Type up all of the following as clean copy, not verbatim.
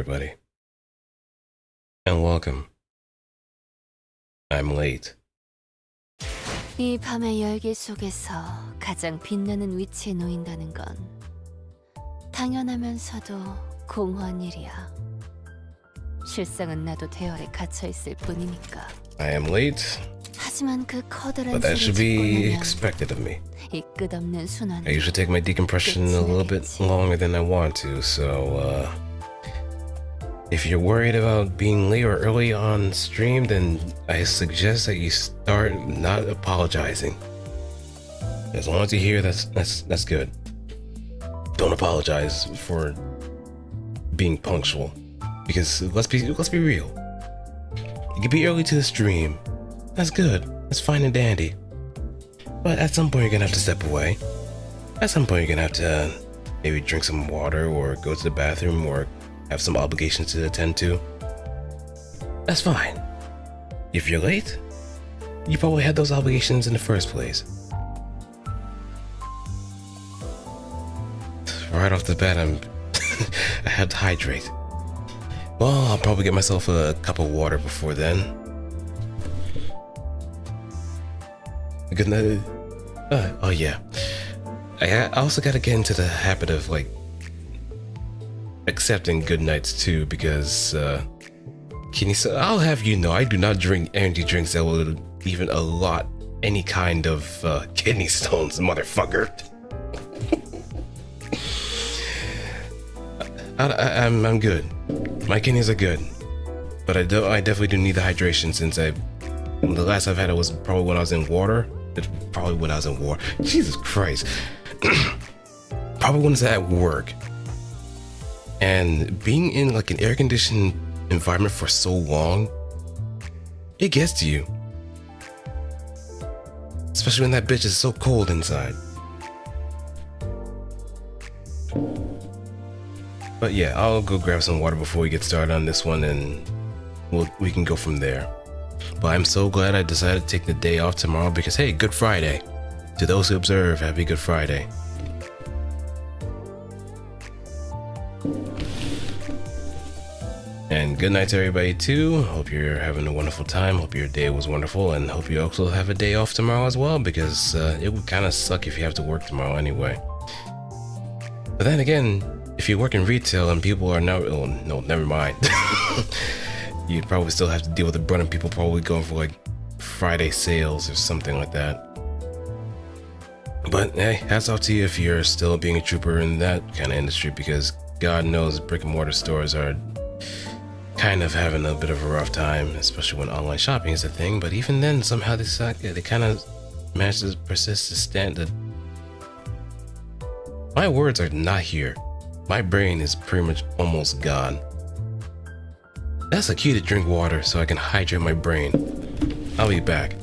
everybody, and welcome. I'm late. 이 밤의 열기 속에서 가장 빛나는 위치에 놓인다는 건 당연하면서도 공허한 일이야. 실상은 나도 대열에 갇혀 있을 뿐이니까. I am late, 하지만 그 커다란 but that 소리를 should 듣고 be 나면 expected of me. 이 끝없는 순환. I usually take my decompression a little bit longer than I want to, so if you're worried about being late or early on stream, then I suggest that you start not apologizing. As long as you hear, that's good. Don't apologize for being punctual, because let's be real. You can be early to the stream. That's good. That's fine and dandy. But at some point, you're gonna have to step away. At some point, you're gonna have to maybe drink some water or go to the bathroom or have some obligations to attend to. That's fine. If you're late, you probably had those obligations in the first place. Right off the bat, I had to hydrate. Well, I'll probably get myself a cup of water before then. Good night. Oh yeah. I also gotta get into the habit of like accepting good nights too, because Kenny, so I'll have you know, I do not drink energy drinks that will even allot any kind of kidney stones, motherfucker. I'm good. My kidneys are good, but I definitely do need the hydration, since the last I've had it was probably when I was in water. It's probably when I was in war. Jesus Christ. Probably when I was at work. And being in like an air-conditioned environment for so long, it gets to you. Especially when that bitch is so cold inside. But yeah, I'll go grab some water before we get started on this one, and we can go from there. But I'm so glad I decided to take the day off tomorrow, because hey, Good Friday. To those who observe, happy Good Friday. And good night to everybody too. Hope you're having a wonderful time. Hope your day was wonderful, and hope you also have a day off tomorrow as well, because it would kind of suck if you have to work tomorrow anyway. But then again, if you work in retail and people are now, oh no, never mind. You'd probably still have to deal with the brunt of people probably going for like Friday sales or something like that. But hey, hats off to you if you're still being a trooper in that kind of industry, because God knows brick and mortar stores are kind of having a bit of a rough time, especially when online shopping is a thing. But even then, somehow they kind of manage to persist to stand it. My words are not here. My brain is pretty much almost gone. That's the key to drink water so I can hydrate my brain. I'll be back.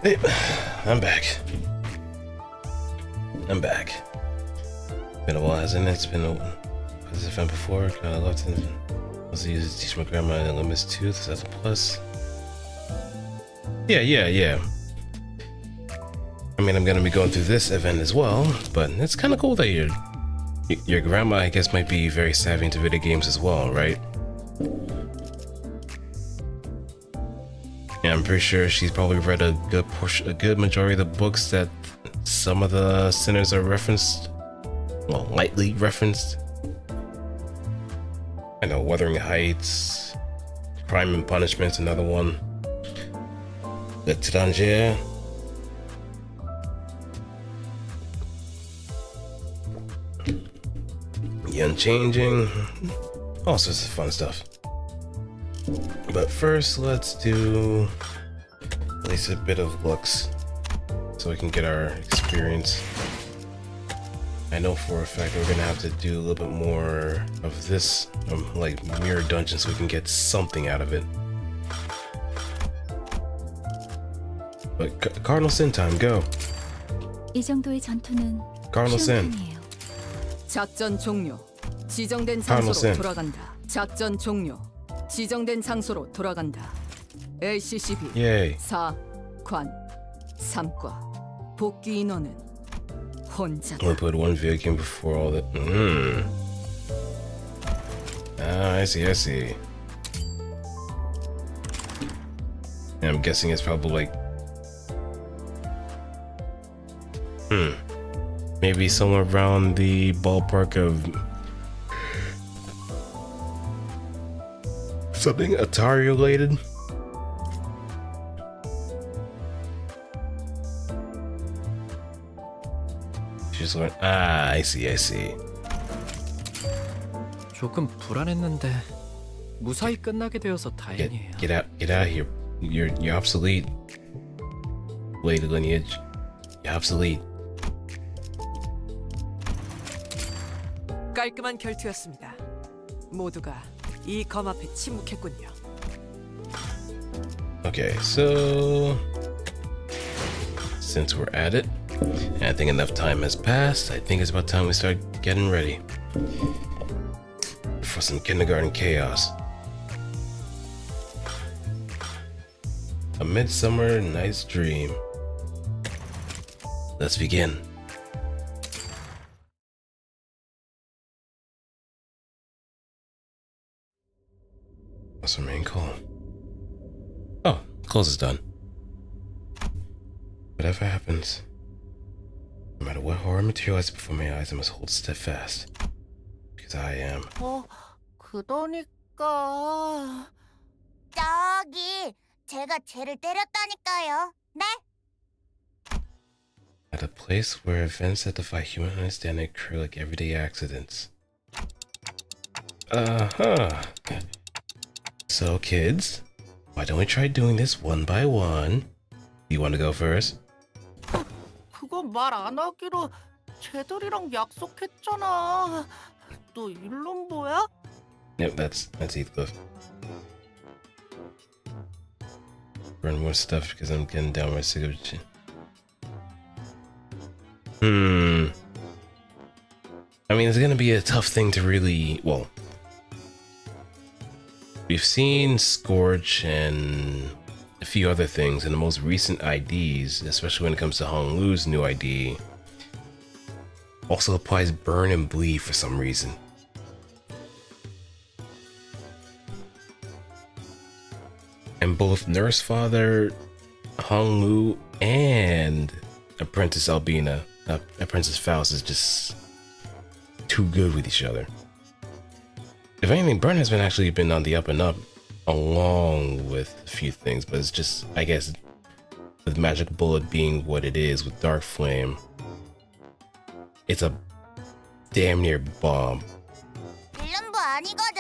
Hey, I'm back. I'm back. Been a while, hasn't it? It's been a... Was this event before? I love to... I was used to teach my grandma in Limbus too. That's a plus. Yeah. I mean, I'm gonna be going through this event as well, but it's kind of cool that your grandma, I guess, might be very savvy into video games as well, right? Yeah, I'm pretty sure she's probably read a good majority of the books that some of the sinners are referenced, well, lightly referenced. I know, Wuthering Heights, Crime and Punishment's another one. L'étranger. The Unchanging. All sorts of fun stuff. But first, let's do at least a bit of looks so we can get our experience. I know for a fact we're gonna have to do a little bit more of this, like mirror dungeon, so we can get something out of it. But Cardinal Sin time, go. 이 정도의 전투는 Cardinal Sin. 편이에요. 작전 종료. 지정된 Cardinal 장소로 Sin. 돌아간다. 작전 종료. 지정된 장소로 돌아간다. LCCB Yay. 4, 관, 3과. 복귀 인원은 혼자다. Only played one video game before all that. Ah, I see. And I'm guessing it's probably like... Maybe somewhere around the ballpark of... something Atari related? She's like, ah, I see. 조금 불안했는데 무사히 끝나게 되어서 다행이에요. Get out of here. You're obsolete. Blade lineage. You're obsolete. 깔끔한 결투였습니다. 모두가 이 검 앞에 침묵했군요. Okay, so since we're at it, and I think enough time has passed, I think it's about time we start getting ready for some kindergarten chaos. A Midsummer Night's Dream. Let's begin. What's our main call? Oh, close is done. Whatever happens, no matter what horror materializes before my eyes, I must hold steadfast. Because I am. 그러니까 저기 제가 쟤를 때렸다니까요. 네? At a place where events that defy human understanding occur like everyday accidents. So, kids, why don't we try doing this one by one? You want to go first? 그거 말 안 하기로 쟤들이랑 약속했잖아. 너 일론보야? Yep, that's Heathcliff. Run more stuff because I'm getting downright sick of it. I mean, it's gonna be a tough thing to really, well, we've seen Scorch and a few other things in the most recent IDs, especially when it comes to Hong Lu's new ID. Also applies Burn and Bleed for some reason. And both Nurse Father, Hong Lu, and Apprentice Albina, Apprentice Faust is just too good with each other. If anything, Burn has actually been on the up and up, along with a few things, but it's just, I guess, with Magic Bullet being what it is with Dark Flame, it's a damn near bomb. 일론보 아니거든.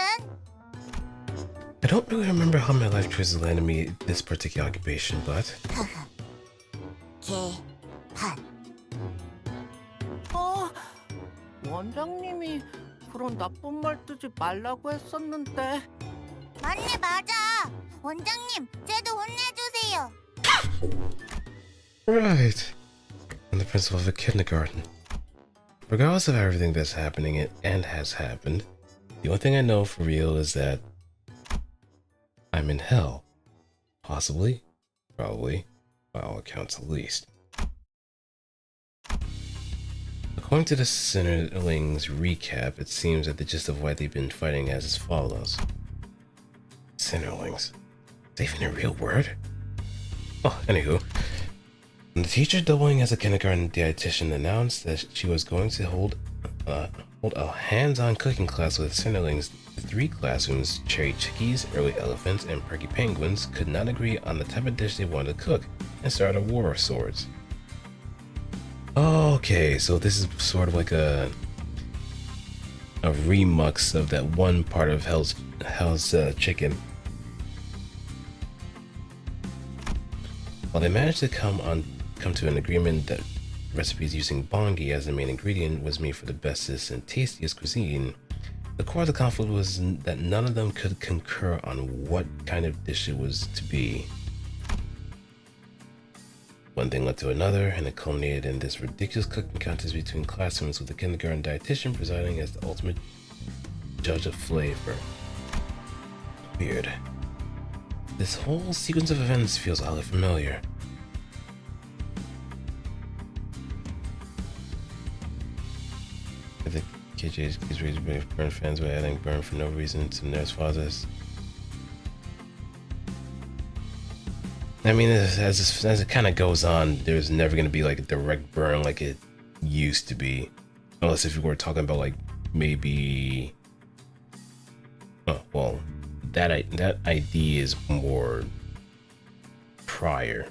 I don't really remember how my life choices landed me this particular occupation, but 개판. 원장님이 그런 나쁜 말 뜨지 말라고 했었는데. 맞네 맞아. 원장님, 쟤도 혼내주세요. Right. I'm the principal of a kindergarten. Regardless of everything that's happening and has happened, the only thing I know for real is that I'm in hell. Possibly. Probably. By all accounts at least. According to the Centerlings recap, it seems that the gist of why they've been fighting is as follows. Centerlings. Is that even a real word? Oh, anywho. The teacher doubling as a kindergarten dietitian announced that she was going to hold a hands-on cooking class with Centerlings. The 3 classrooms, Cherry Chickies, Early Elephants, and Perky Penguins, could not agree on the type of dish they wanted to cook and start a war of sorts. Okay, so this is sort of like a remux of that one part of Hell's Chicken. While they managed to come to an agreement that recipes using bongi as the main ingredient was made for the bestest and tastiest cuisine, the core of the conflict was that none of them could concur on what kind of dish it was to be. One thing led to another, and it culminated in this ridiculous cooking contest between classrooms with the kindergarten dietitian presiding as the ultimate judge of flavor. Weird. This whole sequence of events feels oddly familiar. The KJ's raised by Burn fans by adding Burn for no reason to Nurse Fathers. I mean, as it kind of goes on, there's never going to be like a direct burn like it used to be. Unless if you were talking about like maybe... Oh, well, that idea is more prior.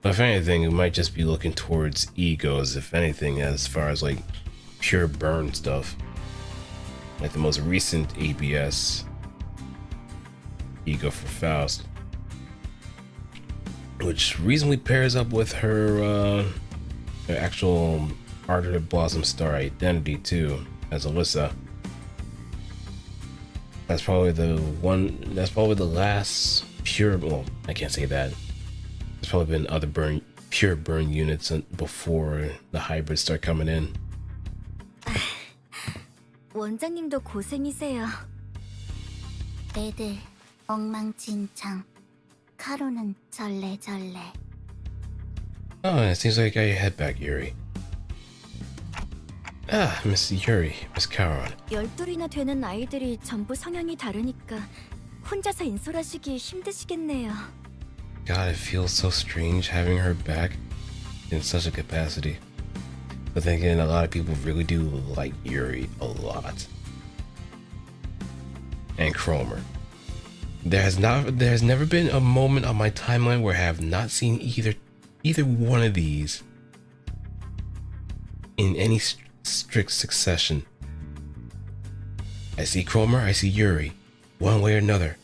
But if anything, it might just be looking towards egos, if anything, as far as like pure burn stuff. Like the most recent ABS, Ego for Faust, which reasonably pairs up with her actual Ardor Blossom Star identity too, as Alyssa. That's probably the last pure, well, I can't say that. There's probably been other pure burn units before the hybrids start coming in. 원장님도 고생이세요. 애들 엉망진창. 카로는 절레절레. Oh, it seems like you got your head back, Yuri. Ah, Miss Yuri, Miss Caron. 12이나 되는 아이들이 전부 성향이 다르니까 혼자서 인솔하시기 힘드시겠네요. God, it feels so strange having her back in such a capacity. But then again, a lot of people really do like Yuri a lot. And Cromer. There has never been a moment on my timeline where I have not seen either one of these in any strict succession. I see Cromer, I see Yuri, one way or another.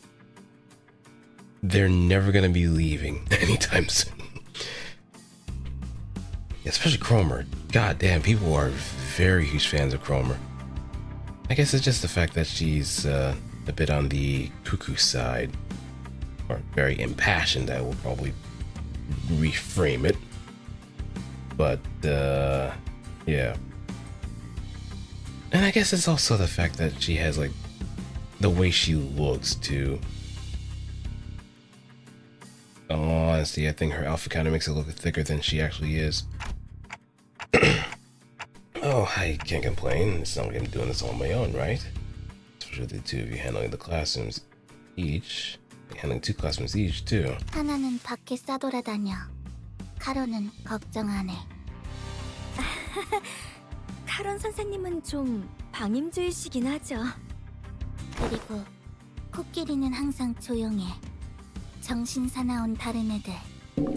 They're never gonna be leaving anytime soon. Especially Cromer. God damn, people are very huge fans of Cromer. I guess it's just the fact that she's a bit on the cuckoo side, or very impassioned. I will probably reframe it, but yeah. And I guess it's also the fact that she has like the way she looks too. Honestly, I think her outfit kind of makes it look thicker than she actually is. Oh, I can't complain. It's not like I'm doing this on my own, right? Especially the two of you handling the classrooms each. Handling 2 classrooms each, too. 하나는 밖에 싸돌아다녀. 카로는 걱정 안 해. 카론 선생님은 좀 방임주의시긴 하죠. 그리고 코끼리는 항상 조용해. 정신 사나운 다른 애들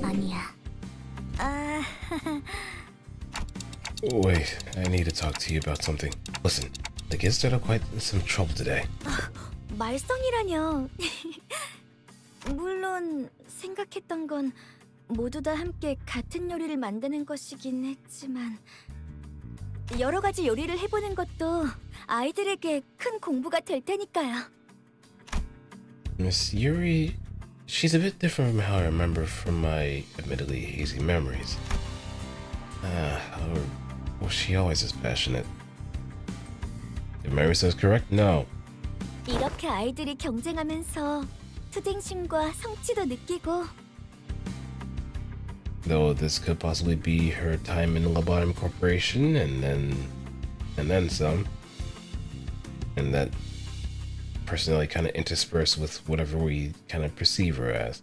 아니야. Wait, I need to talk to you about something. Listen, the kids started quite in some trouble today. 말썽이라뇨. 물론 생각했던 건 모두 다 함께 같은 요리를 만드는 것이긴 했지만 여러 가지 요리를 해보는 것도 아이들에게 큰 공부가 될 테니까요. Miss Yuri she's a bit different from how I remember from my admittedly hazy memories. Or was she always as passionate? If memory serves correct, no. 이렇게 아이들이 경쟁하면서 투쟁심과 성취도 느끼고 Though this could possibly be her time in Lobotom Corporation and then some. And that personality kind of interspersed with whatever we kind of perceive her as.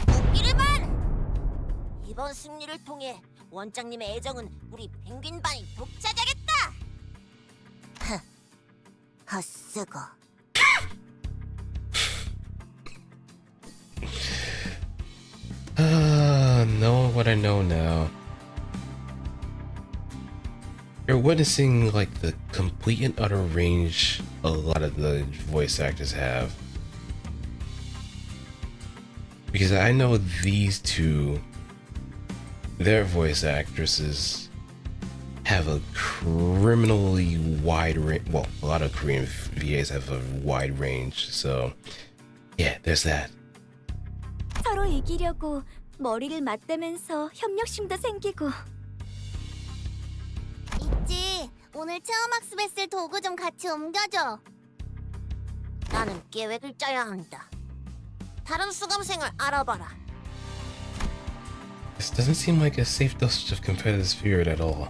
웃기르만! 이번 승리를 통해 원장님의 애정은 우리 펭귄 반이 독차지하겠다. 헛쓰고. Knowing what I know now, you're witnessing like the complete and utter range a lot of the voice actors have. Because I know these two, their voice actresses have a criminally wide range. Well, a lot of Korean VAs have a wide range, so yeah, there's that. 서로 이기려고 머리를 맞대면서 협력심도 생기고 있지. 오늘 체험학습했을 도구 좀 같이 옮겨줘. 나는 계획을 짜야 한다. 다른 수강생을 알아봐라. This doesn't seem like a safe dosage of competitive spirit at all.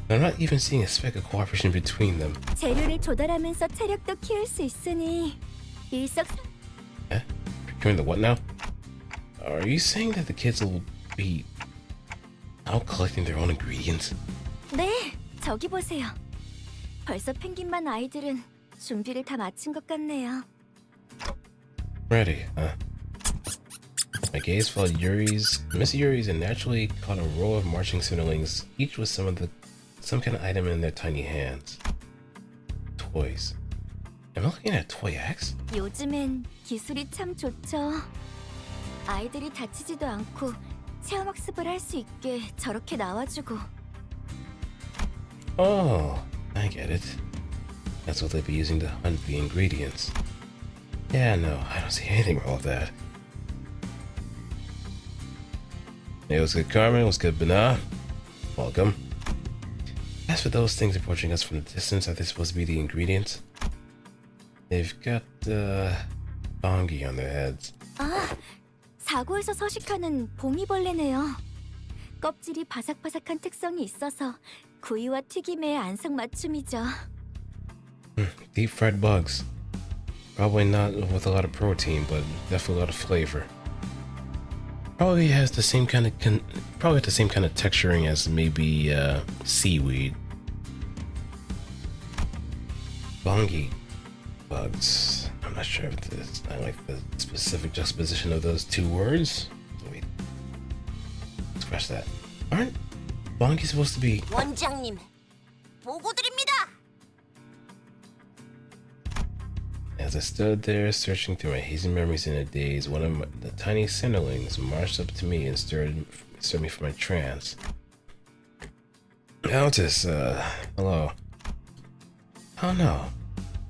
I'm not even seeing a speck of cooperation between them. 재료를 조달하면서 체력도 키울 수 있으니 일석삼 Eh? Procuring the what now? Are you saying that the kids will be out collecting their own ingredients? 네, 저기 보세요. 벌써 펭귄반 아이들은 준비를 다 마친 것 같네요. Ready, huh? My gaze followed Miss Yuri's, and naturally caught a row of marching cinderlings, each with some kind of item in their tiny hands. Toys. Am I looking at a toy axe? 요즘엔 기술이 참 좋죠. 아이들이 다치지도 않고 체험학습을 할 수 있게 저렇게 나와주고 Oh, I get it. That's what they'll be using to hunt the ingredients. Yeah, no, I don't see anything wrong with that. Hey, what's good, Carmen? What's good, Bana? Welcome. As for those things approaching us from the distance, are they supposed to be the ingredients? They've got, bongi on their heads. 아, 사고에서 서식하는 봉이벌레네요. 껍질이 바삭바삭한 특성이 있어서 구이와 튀김의 안성맞춤이죠. Deep fried bugs. Probably not with a lot of protein, but definitely a lot of flavor. Probably has the same kind of texturing as maybe seaweed. Bongi bugs. I'm not sure if this. I like the specific juxtaposition of those two words. Wait, scratch that. Aren't bongi supposed to be? 원장님, 보고 드립니다. As I stood there searching through my hazy memories in a daze, one of the tiny cinderlings marched up to me and stirred me from my trance. Countess, hello. Oh no.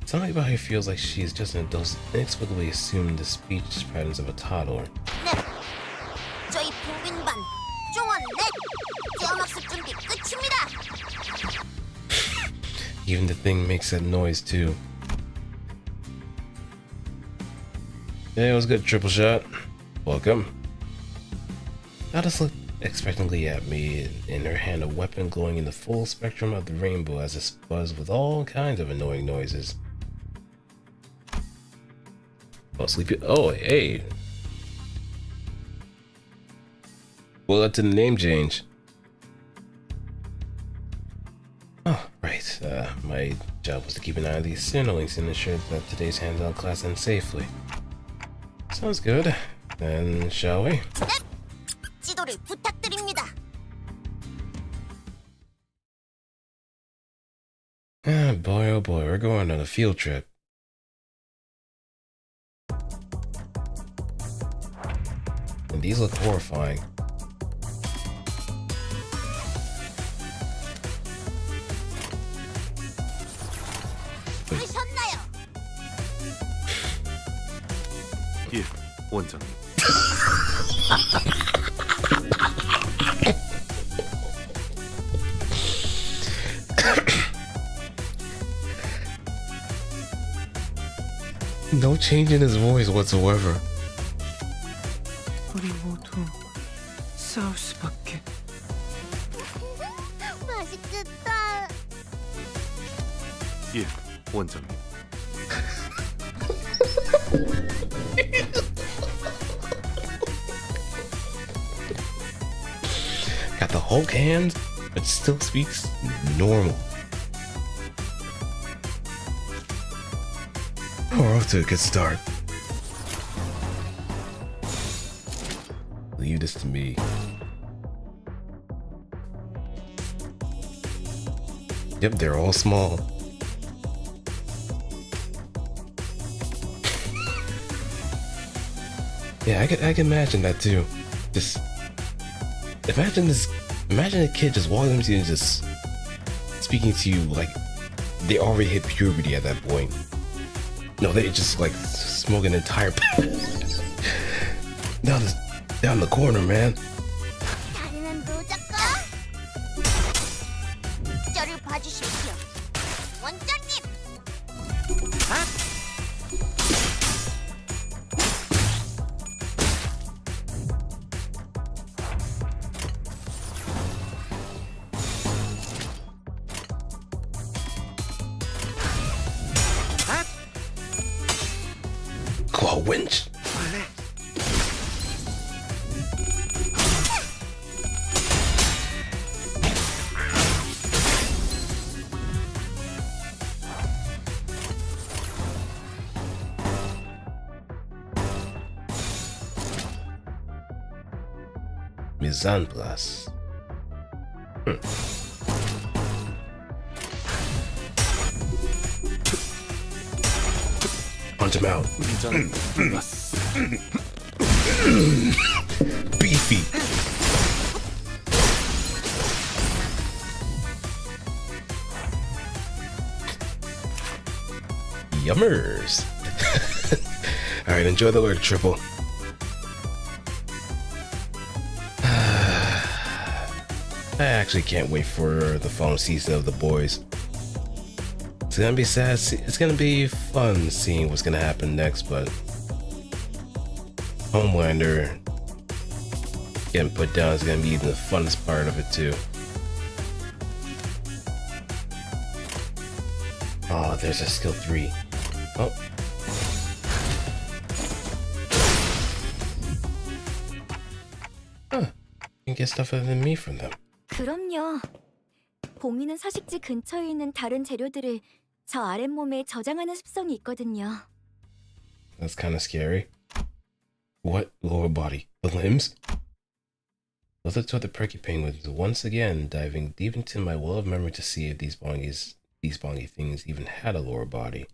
Something about her feels like she's just an adult, inexplicably assumed the speech patterns of a toddler. 네, 저희 펭귄 반 종원 넷 체험학습 준비 끝입니다. Even the thing makes that noise too. Hey, what's good, Triple Shot? Welcome. Alice looked expectantly at me, in her hand a weapon glowing in the full spectrum of the rainbow as it buzzed with all kinds of annoying noises. Oh, sleepy. Oh, hey. Well, that's the name change. Oh, right. My job was to keep an eye on these cinderlings and ensure that today's hands-on class ends safely. Sounds good. Then, shall we? 네, 지도를 부탁드립니다. Ah, boy, oh boy, we're going on a field trip. And these look horrifying. 하셨나요? 예, 원장님. No change in his voice whatsoever. 우리 모두 싸울 수밖에. 맛있겠다. 예, 원장님. Got the Hulk hands, but still speaks normal. We're off to a good start. Leave this to me. Yep, they're all small. Yeah, I can imagine that too. Just imagine a kid just walking up to you and just speaking to you like they already hit puberty at that point. No, they just like smoking an entire down the corner, man. 다리는 노작가. 저를 봐주십시오. 원장님. Claw winch. Mise en place. Punch him out. 미장 플러스. Beefy. Yummers. Alright, enjoy the word triple. I actually can't wait for the final season of The Boys. It's gonna be sad. It's gonna be fun seeing what's gonna happen next, but Homelander getting put down is gonna be the funnest part of it too. Oh, there's a skill 3. Oh. Huh. You can get stuff other than me from them. 그럼요. 봉이는 서식지 근처에 있는 다른 재료들을 저 아랫몸에 저장하는 습성이 있거든요. That's kind of scary. What lower body? The limbs? Let's look toward the perky penguins once again, diving deep into my well of memory to see if these bongy things even had a lower body.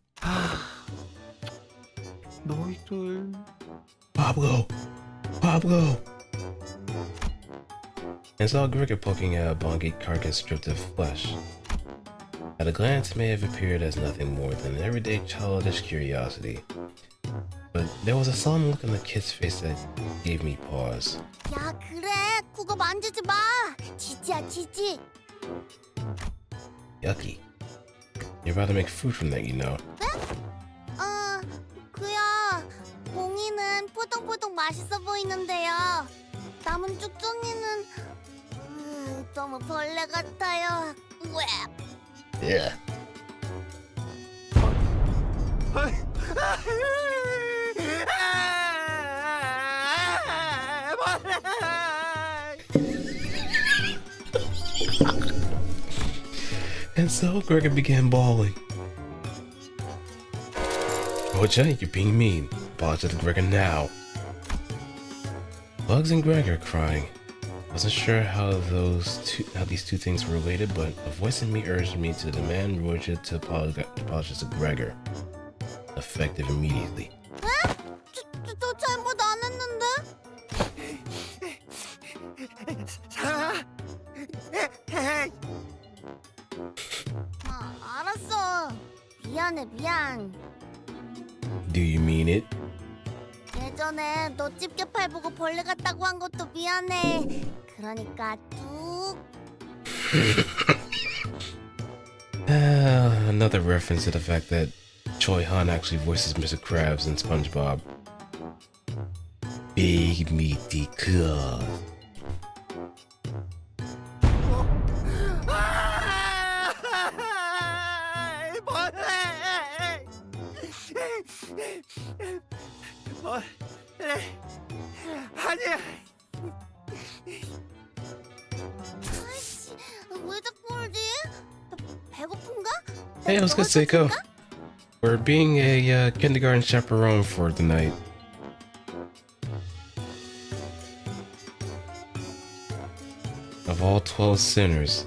너희들. Pablo! Pablo! And saw Gregor poking at a bongy carcass stripped of flesh. At a glance, it may have appeared as nothing more than an everyday childish curiosity. But there was a solemn look on the kid's face that gave me pause. 야 그래 그거 만지지 마. 지지야 지지. Yucky. You're about to make food from that, you know. 그야 봉이는 포동포동 맛있어 보이는데요. 남은 쭉종이는 너무 벌레 같아요. 왜? Yeah. And so Gregor began bawling. Roger, you're being mean. Apologize to Gregor now. Bugs and Gregor crying. Wasn't sure how these two things were related, but a voice in me urged me to demand Roger to apologize to Gregor. Effective immediately. 너 잘못 안 했는데? 알았어. 미안해 미안. Do you mean it? 예전에 너 집게팔 보고 벌레 같다고 한 것도 미안해. 그러니까 뚝. Another reference to the fact that Choi Han actually voices Mr. Krabs in SpongeBob. Big meaty claws. 아니야. 아이씨, 왜 자꾸 울지? 배고픈가? Hey, let's go, Seiko. We're being a kindergarten chaperone for the night. Of all 12 sinners.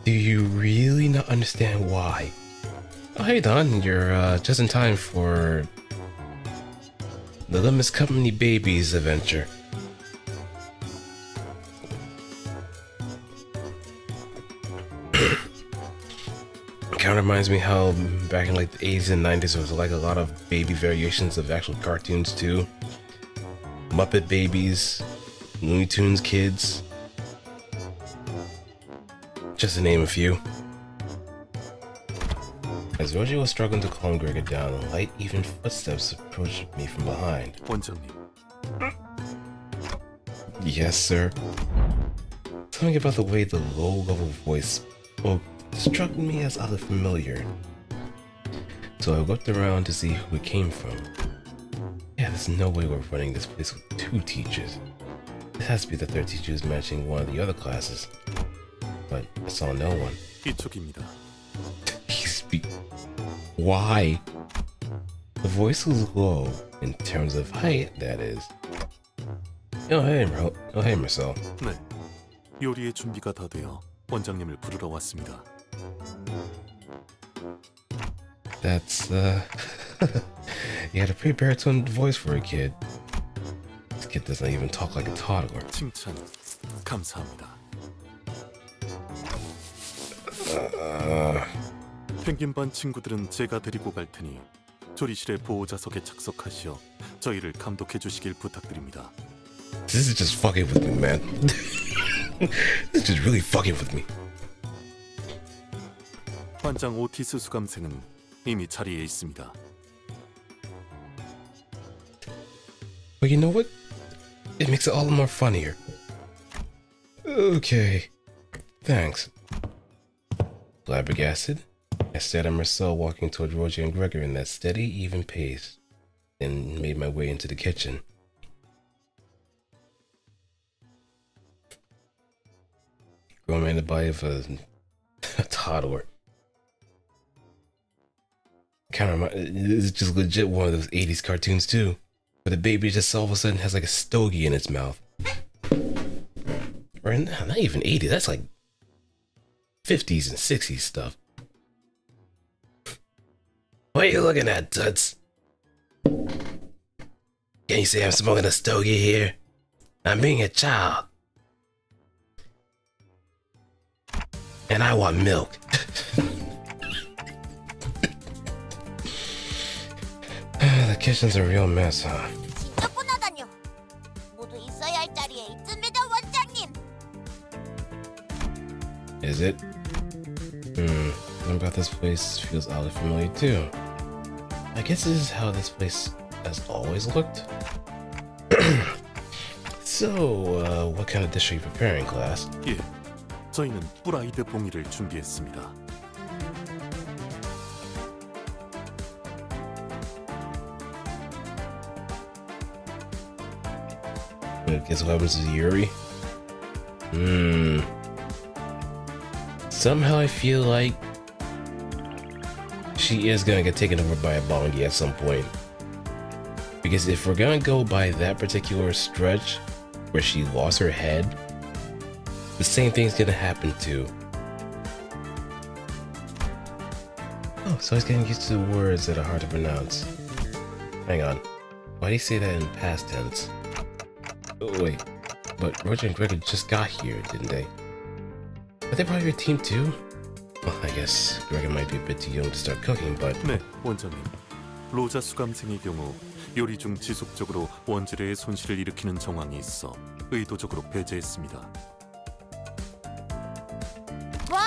Do you really not understand why? Oh, hey Don, you're just in time for the Limbus Company Babies adventure. Kind of reminds me how back in like the 80s and 90s there was like a lot of baby variations of actual cartoons too. Muppet Babies, Looney Tunes Kids, just to name a few. As Roger was struggling to calm Gregor down, light even footsteps approached me from behind. 원장님, Yes, sir. Something about the way the low-level voice spoke struck me as oddly familiar. So I looked around to see who it came from. Yeah, there's no way we're running this place with 2 teachers. This has to be the third teacher who's managing one of the other classes. But I saw no one. 이쪽입니다. Why? The voice was low, in terms of height, that is. Oh hey Marcel. 네, 요리의 준비가 다 되어 원장님을 부르러 왔습니다. That's, you had a pretty baritone voice for a kid. This kid doesn't even talk like a toddler. 칭찬 감사합니다. 펭귄반 친구들은 제가 데리고 갈 테니 조리실의 보호자석에 착석하시어 저희를 감독해 주시길 부탁드립니다. This is just fucking with me, man. This is just really fucking with me. 반장 오티스 수감생은 이미 자리에 있습니다. But you know what? It makes it all the more funnier. Okay. Thanks. Flabbergasted, I stared at Marcel walking toward Roger and Gregor in that steady, even pace, and made my way into the kitchen. Growing in the body of a toddler. It's just legit one of those 80s cartoons too, where the baby just all of a sudden has like a stogie in its mouth. Or not even 80s, that's like 50s and 60s stuff. What are you looking at, Toots? Can you say I'm smoking a stogie here? I'm being a child. And I want milk. The kitchen's a real mess, huh? 진짜 꾸나다녀. 모두 있어야 할 자리에 있습니다, 원장님. Is it? Something about this place feels oddly familiar too. I guess this is how this place has always looked. So, what kind of dish are you preparing, class? 예, 저희는 프라이드 봉이를 준비했습니다. Guess what happens to Yuri? Somehow I feel like she is gonna get taken over by a bongi at some point. Because if we're gonna go by that particular stretch where she lost her head, the same thing's gonna happen too. Oh, so I was getting used to words that are hard to pronounce. Hang on. Why do you say that in past tense? Oh, wait. But Roger and Gregor just got here, didn't they? Are they part of your team too? Well, I guess Gregor might be a bit too young to start cooking, but... 네, 원장님. 로자 수감생의 경우 요리 중 지속적으로 원재료의 손실을 일으키는 정황이 있어 의도적으로 배제했습니다. 뭐?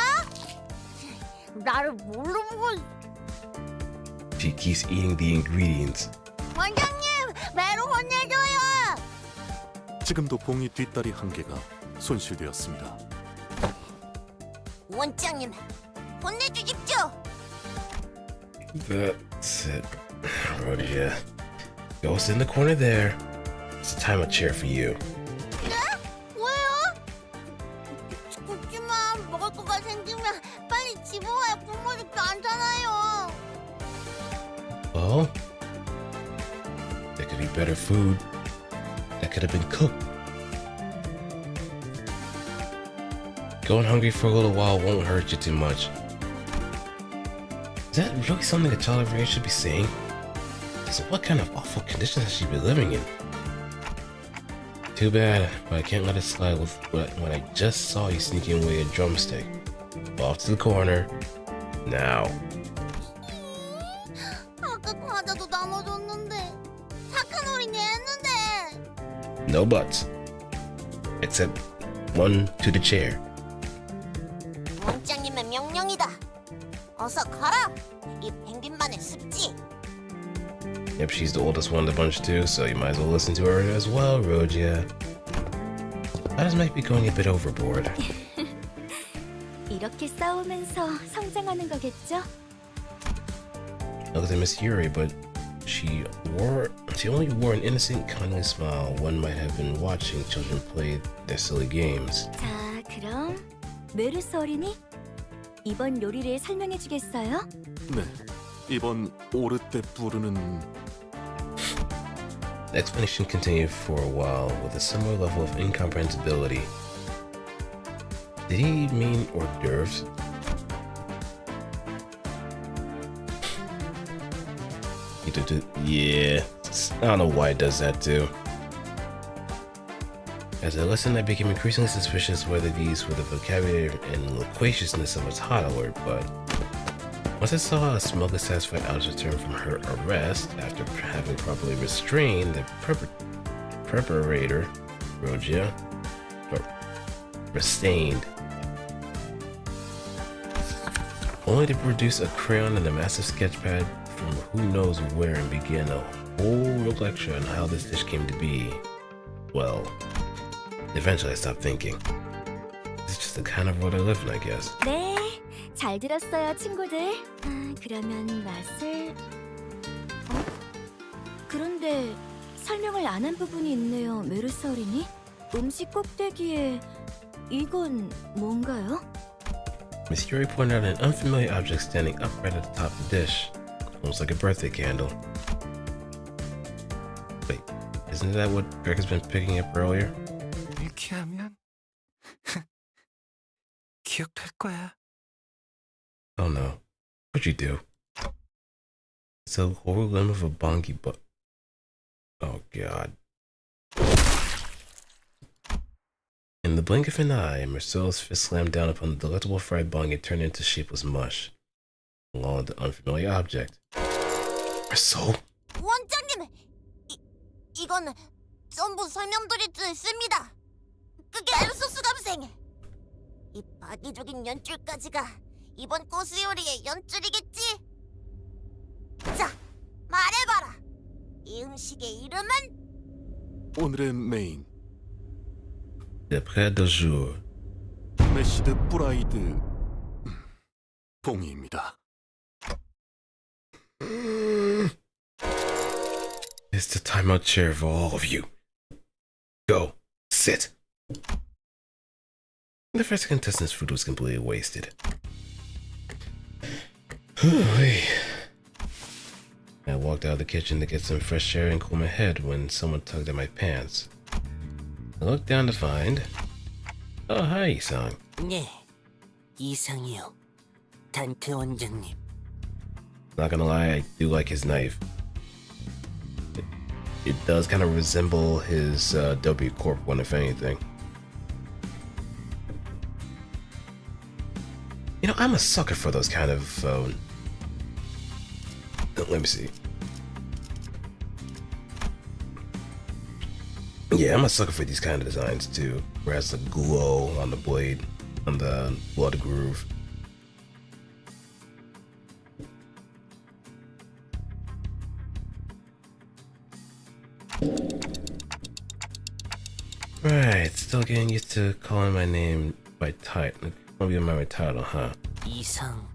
나를 뭘로 보고 She keeps eating the ingredients. 원장님 매로 혼내줘요. 지금도 봉이 뒷다리 한 개가 손실되었습니다. 원장님 혼내주십시오. That's it. Rhodia. Go sit in the corner there. It's a time of cheer for you. 왜요? 그렇지만 먹을 거가 생기면 빨리 집어와야 부모도 괜찮아요. Well, there could be better food that could have been cooked. Going hungry for a little while won't hurt you too much. Is that really something a child of her age should be saying? So what kind of awful conditions has she been living in? Too bad, but I can't let it slide with when I just saw you sneaking away a drumstick. Off to the corner. Now. 아까 과자도 나눠줬는데 착한 어린이 했는데. No buts. Except one to the chair. 원장님의 명령이다. 어서 가라. 이 펭귄만의 습지. Yep, she's the oldest one of the bunch too, so you might as well listen to her as well, Rogia. I just might be going a bit overboard. 이렇게 싸우면서 성장하는 거겠죠? Look at Miss Yuri, but she only wore an innocent, kindly smile. One might have been watching children play their silly games. 자, 그럼 메르스 어린이 이번 요리를 설명해 주겠어요? 네, 이번 오르떼 뿌르는 The explanation continued for a while with a similar level of incomprehensibility. Did he mean hors d'oeuvres? Yeah, I don't know why it does that too. As I listened, I became increasingly suspicious whether these were the vocabulary and loquaciousness of a toddler, but once I saw a smugly satisfied Alice return from her arrest after having properly restrained the preparator, Rogia, restrained, only to produce a crayon and a massive sketchpad from who knows where and begin a whole lecture on how this dish came to be. Well, eventually I stopped thinking. It's just the kind of world I live in, I guess. 네, 잘 들었어요, 친구들. 아, 그러면 맛을... 그런데 설명을 안 한 부분이 있네요, 메르스 어린이. 음식 꼭대기에 이건 뭔가요? Miss Yuri pointed out an unfamiliar object standing upright at the top of the dish, almost like a birthday candle. Wait, isn't that what Greg has been picking up earlier? 이렇게 하면 기억할 거야. Oh no. What'd you do? It's a whole limb of a bonky butt. Oh god. In the blink of an eye, Marcel's fist slammed down upon the delectable fried bong and turned into shapeless mush, along with the unfamiliar object. Marcel? 원장님, 이건 전부 설명드릴 수 있습니다. 그게 소스 감생. 이 파괴적인 연출까지가 이번 코스 요리의 연출이겠지. 자, 말해봐라. 이 음식의 이름은? 오늘의 메인 Le plat du jour. 메시드 프라이드 봉이입니다. It's the timeout chair for all of you. Go. Sit. The first contestant's food was completely wasted. I walked out of the kitchen to get some fresh air and cool my head when someone tugged at my pants. I looked down to find... Oh, hi, Isang. 네, 이상이요. 단테 원장님. Not gonna lie, I do like his knife. It does kind of resemble his W Corp one, if anything. You know, I'm a sucker for those kind of... let me see. Yeah, I'm a sucker for these kind of designs too, where it has the glow on the blade, on the blood groove. Right, still getting used to calling my name by title. Calling me by my title, huh? 이상.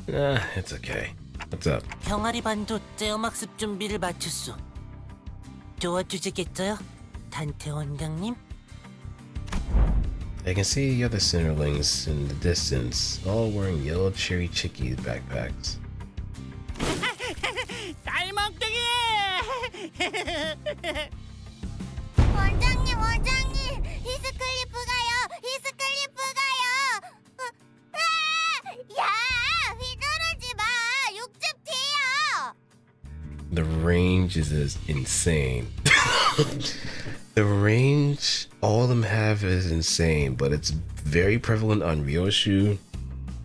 Nah, it's okay. What's up? 병아리 반도 떼어막습 준비를 마쳤소. 도와주시겠어요? 단테 원장님? I can see the other Cinderlings in the distance, all wearing yellow cherry chickie backpacks. 딸멍둥이! 원장님, 히스클리프 가요. 야, 휘두르지 마. 육즙 튀어. The range is insane. The range, all of them have is insane, but it's very prevalent on Ryoshu,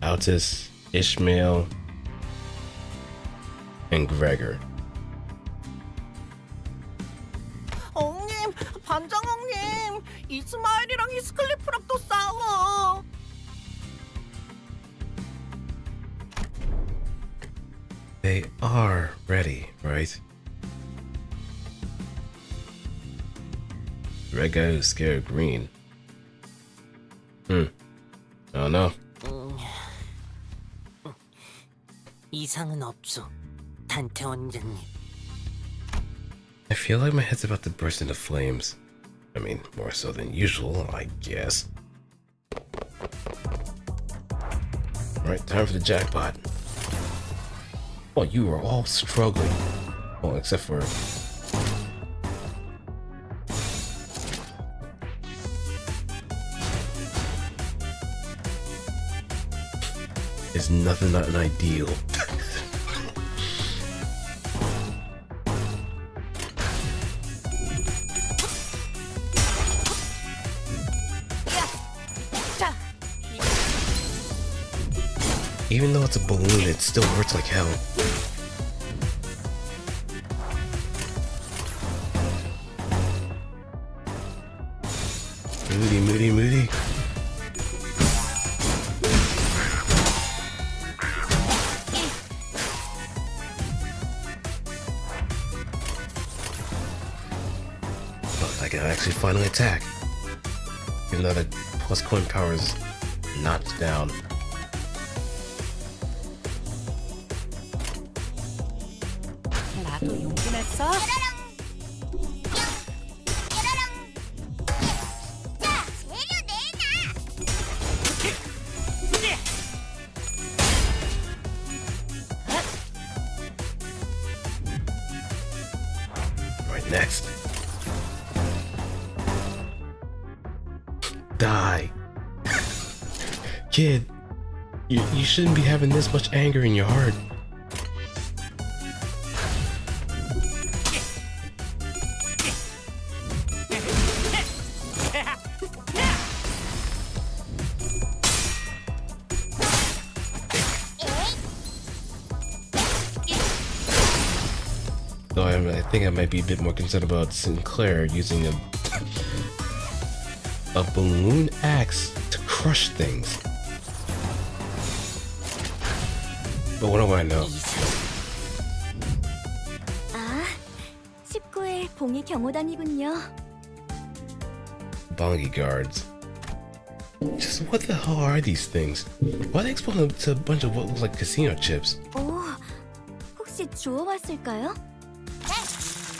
Altus, Ishmael, and Gregor. 엉님, 반장 엉님, 이스마일이랑 히스클리프랑 또 싸워. They are ready, right? The red guy who's scared of green. I don't know. 이상은 없어. 단테 원장님. I feel like my head's about to burst into flames. I mean, more so than usual, I guess. Alright, time for the jackpot. Oh, you are all struggling. Well, except for... It's nothing not an ideal. Even though it's a balloon, it still hurts like hell. Moody. But I can actually finally attack. Even though the plus coin power is knocked down. 나도 용기 냈어. 자, 재료 내놔. Right, next. Die. Kid, you shouldn't be having this much anger in your heart. Though I think I might be a bit more concerned about Sinclair using a balloon axe to crush things. But what do I know? 아, 19회 봉이 경호단이군요. Bongi guards. Just what the hell are these things? Why are they exploding to a bunch of what looks like casino chips? 오, 혹시 주워왔을까요? 네,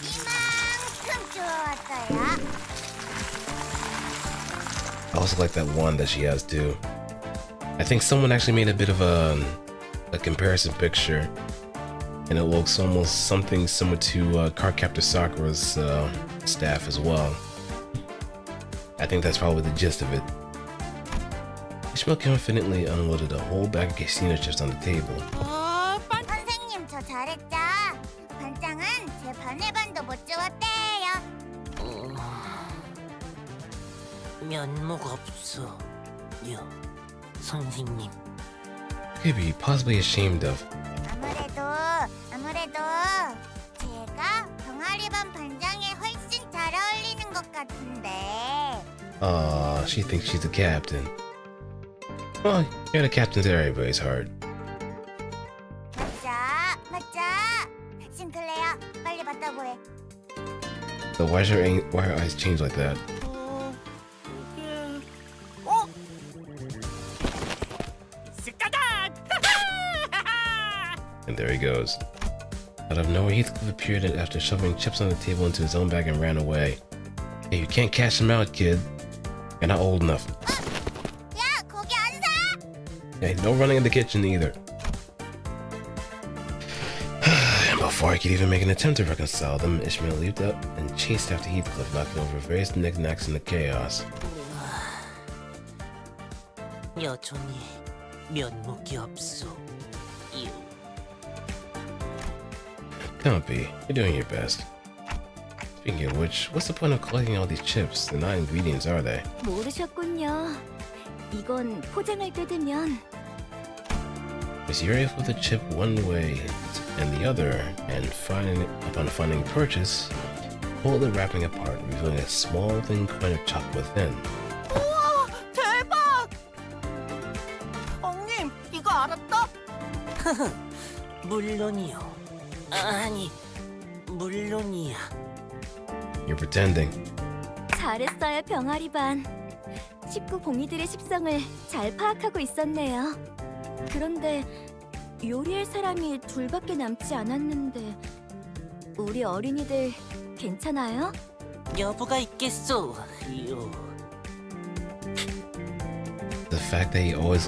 이만큼 주워왔어요. I also like that one that she has too. I think someone actually made a bit of a comparison picture, and it looks almost something similar to Cardcaptor Sakura's staff as well. I think that's probably the gist of it. Ishmael confidently unloaded a whole bag of casino chips on the table. 선생님, 저 잘했죠? 반장은 제 반의 반도 못 주웠대요. 면목 없어. 선생님. Could be possibly ashamed of. 아무래도 제가 병아리 반 반장이 같은데. She thinks she's the captain. Well, you're the captain to everybody's heart. 맞자, 맞자. 싱클레야, 빨리 받다 보래. So why her eyes change like that? And there he goes. Out of nowhere, Heathcliff appeared after shoving chips on the table into his own bag and ran away. Hey, you can't cash him out, kid. You're not old enough. 야, 거기 안 사. Hey, no running in the kitchen either. And before I could even make an attempt to reconcile them, Ishmael leaped up and chased after Heathcliff, knocking over various knickknacks in the chaos. 여전히 면목이 없소. Don't be. You're doing your best. Speaking of which, what's the point of collecting all these chips? They're not ingredients, are they? 모르셨군요. 이건 포장을 뜯으면 Is you're able to chip one way and the other, and upon finding purchase, pull the wrapping apart, revealing a small thin coin of chalk within. 우와, 대박! 엉님, 이거 알았다? 물론이요. 아니, 물론이야. You're pretending. 잘했어요, 병아리 반. 식구 봉이들의 식성을 잘 파악하고 있었네요. 그런데 요리할 사람이 둘밖에 남지 않았는데 우리 어린이들 괜찮아요? 여부가 있겠소. The fact that he always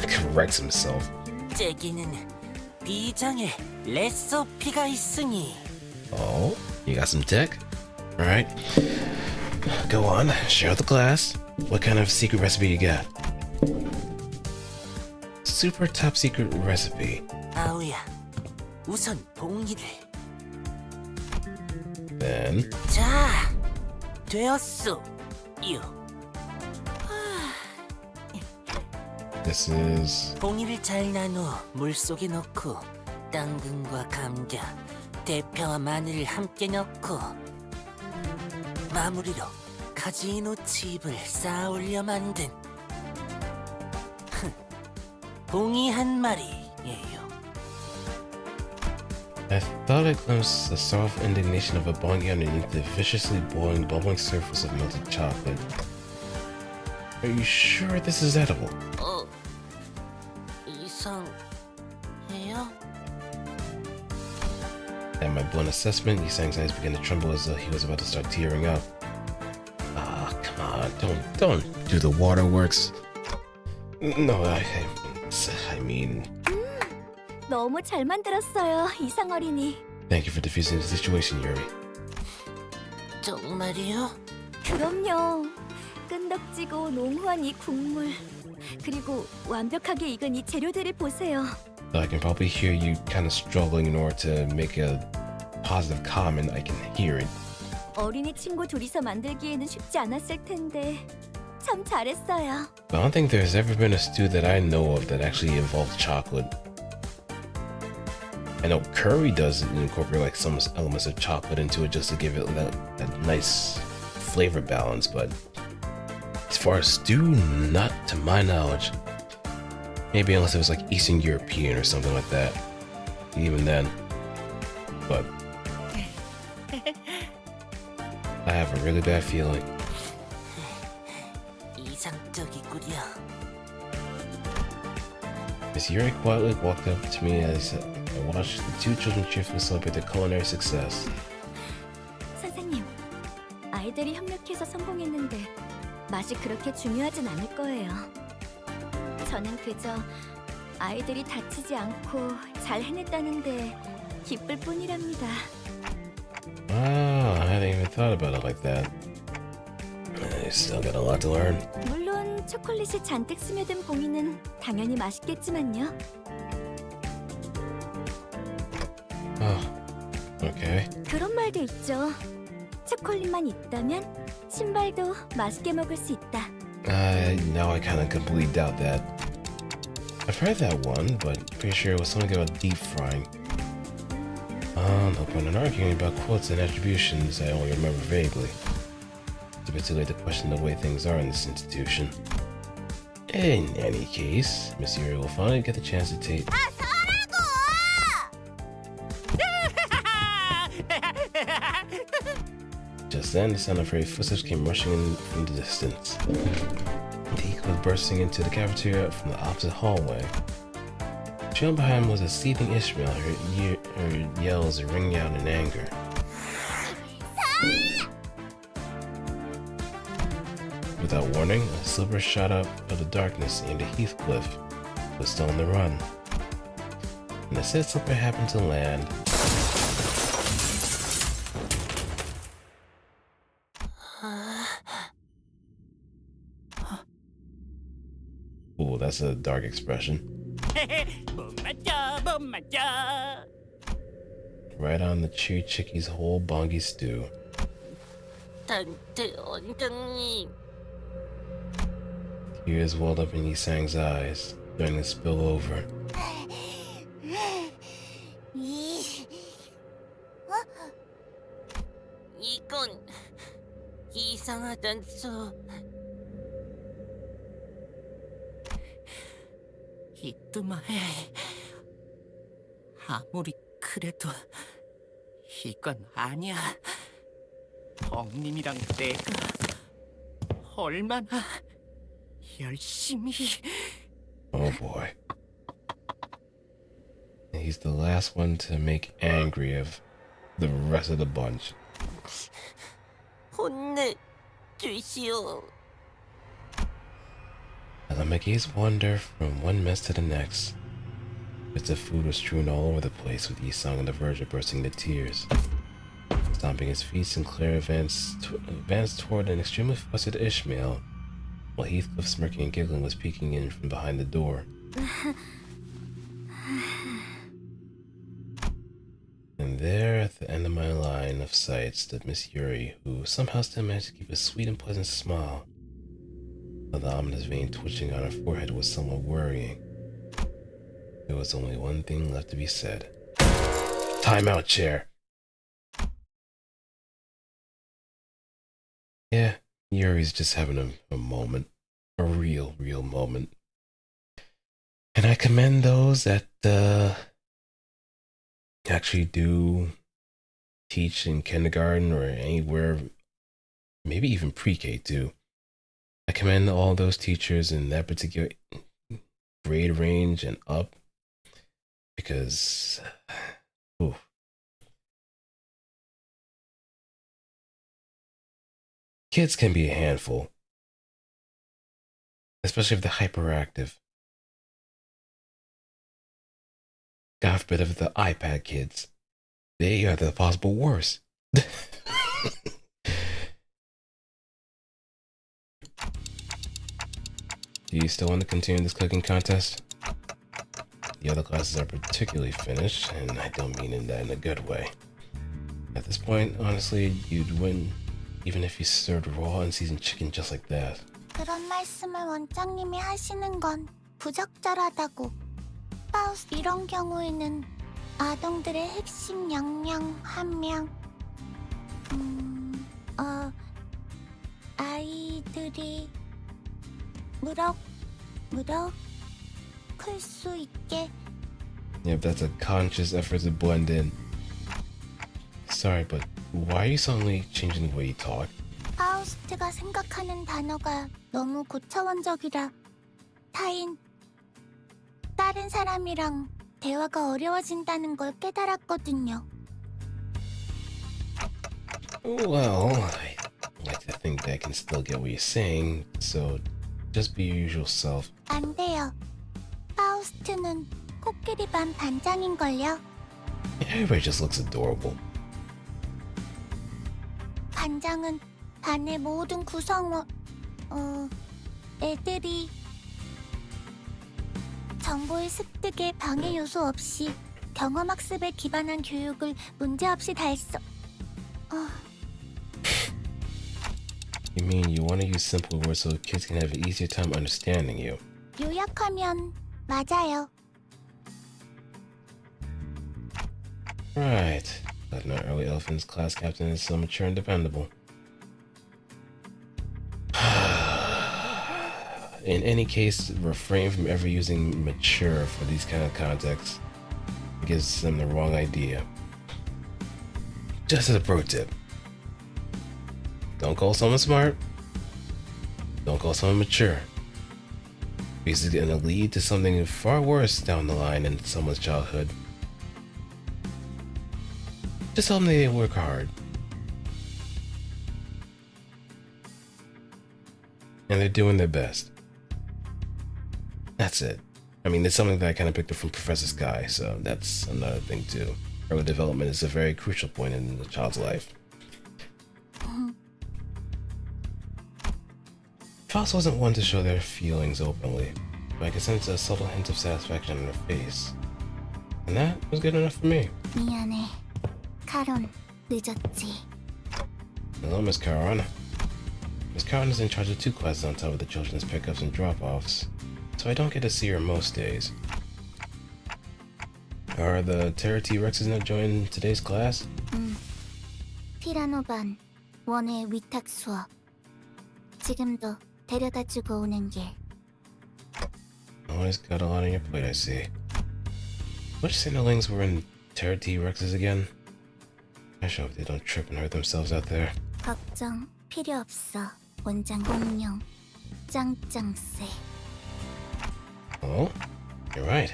corrects himself. 째기는 비장의 레시피가 있으니. Oh, you got some tech? Alright. Go on, share with the class. What kind of secret recipe you got? Super top secret recipe. 아우야, 우선 봉이를. Then, 자, 되었소. this is... 봉이를 잘 나누어 물속에 넣고 당근과 감자, 대파와 마늘을 함께 넣고 마무리로 카지노 칩을 쌓아 올려 만든 봉이 한 마리예요. I thought I glimpsed the soft indignation of a bongi underneath the viciously boiling, bubbling surface of melted chocolate. Are you sure this is edible? 이상해요? At my blunt assessment, Yisang's eyes began to tremble as though he was about to start tearing up. Ah, come on, don't do the waterworks. No, I mean... 너무 잘 만들었어요, 이상 어린이. Thank you for diffusing the situation, Yuri. 정말이요? 그럼요. 끈덕지고 농후한 이 국물, 그리고 완벽하게 익은 이 재료들을 보세요. I can probably hear you kind of struggling in order to make a positive comment. I can hear it. 어린이 친구 둘이서 만들기에는 쉽지 않았을 텐데 참 잘했어요. But I don't think there's ever been a stew that I know of that actually involves chocolate. I know curry does incorporate some elements of chocolate into it just to give it that nice flavor balance, but as far as stew, not to my knowledge. Maybe unless it was like Eastern European or something like that. Even then. But I have a really bad feeling. 이상적이구려. Miss Yuri quietly walked up to me as I watched the two children cheerfully celebrate their culinary success. 선생님, 아이들이 협력해서 성공했는데 맛이 그렇게 중요하진 않을 거예요. 저는 그저 아이들이 다치지 않고 잘 해냈다는데 기쁠 뿐이랍니다. Ah, I hadn't even thought about it like that. I still got a lot to learn. 물론 초콜릿이 잔뜩 스며든 봉이는 당연히 맛있겠지만요. Oh, okay. 그런 말도 있죠. 초콜릿만 있다면 신발도 맛있게 먹을 수 있다. Now I kind of completely doubt that. I've heard that one, but pretty sure it was something about deep frying. No point in arguing about quotes and attributions I only remember vaguely. It's a bit too late to question the way things are in this institution. In any case, Miss Yuri will finally get the chance to take. Just then, the sound of hurried footsteps came rushing in from the distance. He was bursting into the cafeteria from the opposite hallway. Trailing behind him was a seething Ishmael, her yells ringing out in anger. Without warning, a silver shot out of the darkness aimed at Heathcliff, who was still on the run. And the said slipper happened to land. Ooh, that's a dark expression. Right on the cheery chickie's whole bongy stew. 단테 원장님. Tears welled up in Yisang's eyes, threatening to spill over. 이건 이상하단소. 이뚜마해. 아무리 그래도 이건 아니야. 엉님이랑 내가 얼마나 열심히. Oh boy. He's the last one to make angry of the rest of the bunch. 혼내주시오. I let my gaze wander from one mess to the next. Bits of food were strewn all over the place, with Yisang on the verge of bursting into tears. Stomping his feet, Sinclair advanced toward an extremely flustered Ishmael, while Heathcliff, smirking and giggling, was peeking in from behind the door. And there, at the end of my line of sight, stood Miss Yuri, who somehow still managed to keep a sweet and pleasant smile, though the ominous vein twitching on her forehead was somewhat worrying. There was only one thing left to be said. Time out, chair! Yeah, Yuri's just having a moment. A real moment. And I commend those that actually do teach in kindergarten or anywhere, maybe even pre-K too. I commend all those teachers in that particular grade range and up, because kids can be a handful, especially if they're hyperactive. God forbid if the iPad kids. They are the possible worst. Do you still want to continue this cooking contest? The other classes are particularly finished, and I don't mean that in a good way. At this point, honestly, you'd win even if you served raw and seasoned chicken just like that. 그런 말씀을 원장님이 하시는 건 부적절하다고. 파우스 이런 경우에는 아동들의 핵심 역량 한 명, 아이들이 무럭 클 수 있게. Yep, that's a conscious effort to blend in. Sorry, but why are you suddenly changing the way you talk? 파우스트가 생각하는 단어가 너무 고차원적이라 다른 사람이랑 대화가 어려워진다는 걸 깨달았거든요. Well, I like to think that I can still get what you're saying, so just be your usual self. 안 돼요. 파우스트는 코끼리 반 반장인걸요. Everybody just looks adorable. 반장은 반의 모든 구성원, 애들이 정보의 습득에 방해 요소 없이 경험학습에 기반한 교육을 문제없이 달성. You mean you want to use simple words so kids can have an easier time understanding you? 요약하면 맞아요. Right. Letting our early elephants class captain is so mature and dependable. In any case, refrain from ever using mature for these kind of contexts. It gives them the wrong idea. Just as a pro tip. Don't call someone smart. Don't call someone mature. Because it's going to lead to something far worse down the line in someone's childhood. Just tell them they work hard. And they're doing their best. That's it. I mean, it's something that I kind of picked up from Professor Sky, so that's another thing too. Early development is a very crucial point in the child's life. Faust wasn't one to show their feelings openly, but I could sense a subtle hint of satisfaction on her face. And that was good enough for me. 미안해. 카론, 늦었지. Hello, Miss Caron. Miss Caron is in charge of 2 classes on top of the children's pickups and drop-offs, so I don't get to see her most days. Are the Terra T-Rexes not joining today's class? 피라노 반, 원의 위탁 수업. 지금도 데려다주고 오는 길. Always got a lot on your plate, I see. Which Cinderlings were in Terra T-Rexes again? I sure hope they don't trip and hurt themselves out there. 걱정 필요 없어. 원장 공룡. 짱짱 쎄. Oh, you're right.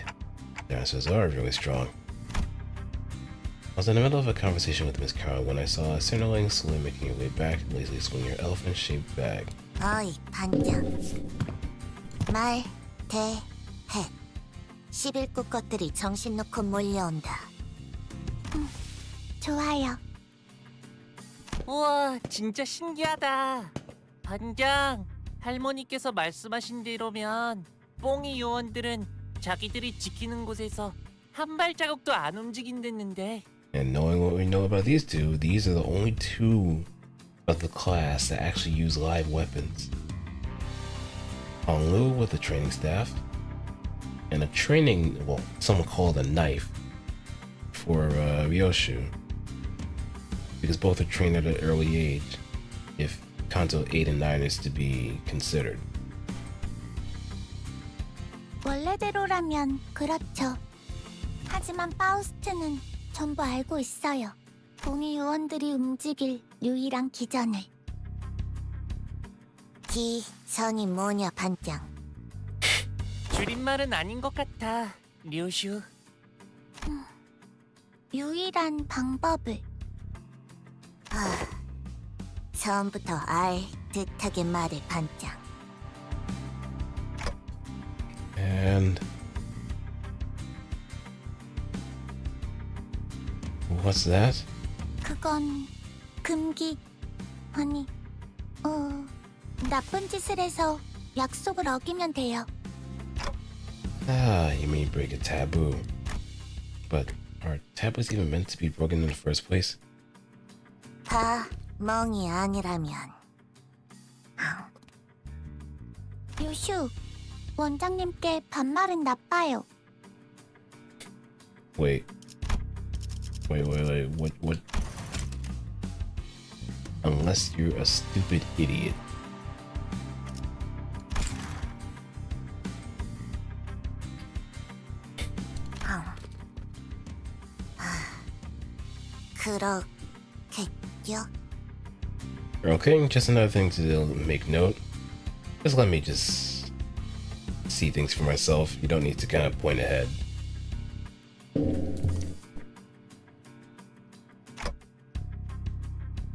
Dinosaurs are really strong. I was in the middle of a conversation with Miss Carol when I saw a Cinderling slowly making her way back, lazily swinging her elephant-shaped bag. 어이, 반장. 말, 대, 해. 11구 것들이 정신 놓고 몰려온다. 좋아요. 우와, 진짜 신기하다. 반장, 할머니께서 말씀하신 대로면 뽕이 요원들은 자기들이 지키는 곳에서 한 발자국도 안 움직인댔는데. And knowing what we know about these two, these are the only 2 of the class that actually use live weapons. Honglu with a training staff, and a training, well, someone called a knife for Ryoshu. Because both are trained at an early age, if Kanto 8 and 9 is to be considered. 원래대로라면 그렇죠. 하지만 파우스트는 전부 알고 있어요. 봉이 요원들이 움직일 유일한 기전을. 기전이 뭐냐, 반장? 줄임말은 아닌 것 같아, 류슈. 유일한 방법을. 처음부터 알 듯하게 말해, 반장. And what's that? 그건 금기. 아니, 나쁜 짓을 해서 약속을 어기면 돼요. Ah, you mean break a taboo. But are taboos even meant to be broken in the first place? 다 멍이 아니라면. 유슈, 원장님께 반말은 나빠요. Wait, what? Unless you're a stupid idiot. 그렇겠죠? Okay, just another thing to make note. Just let me just see things for myself. You don't need to kind of point ahead.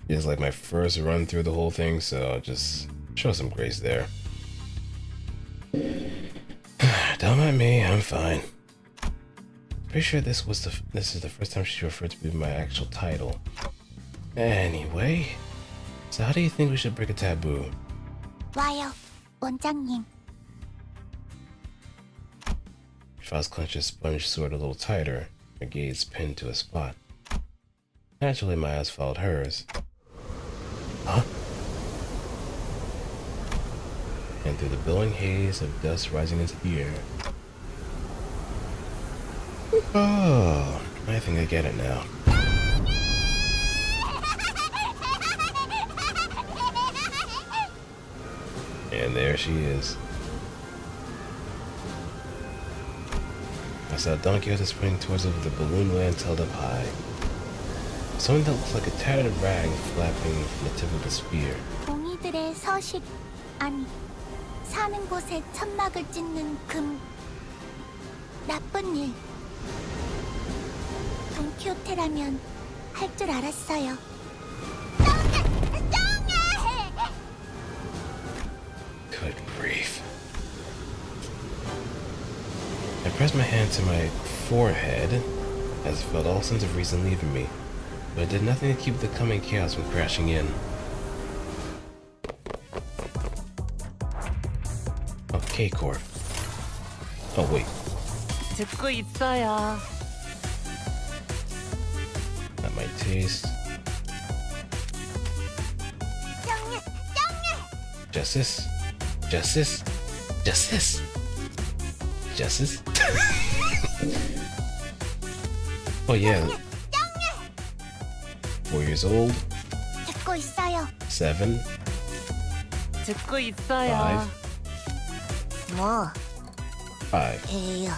It's like my first run through the whole thing, so just show some grace there. Don't mind me, I'm fine. Pretty sure this is the first time she referred to me by my actual title. Anyway, so how do you think we should break a taboo? 와요, 원장님. Faust clenched his sponge sword a little tighter, her gaze pinned to a spot. Naturally, my eyes followed hers. Huh? And through the billowing haze of dust rising into the air. Oh, I think I get it now. And there she is. I saw Don Quixote spring towards her with the balloon lance held up high. Something that looks like a tattered rag flapping from the tip of the spear. 동이들의 서식 아니 사는 곳에 천막을 찢는 나쁜 일. 돈키호테라면 할 줄 알았어요. Good grief. I pressed my hand to my forehead as I felt all sense of reason leaving me, but it did nothing to keep the coming chaos from crashing in. Oh, K-Corp. Oh, wait. 듣고 있어요. That might taste. Justice? Justice? Justice? Justice? Oh yeah. 4 years old. 듣고 있어요. 7. 듣고 있어요. 뭐 5. 해요?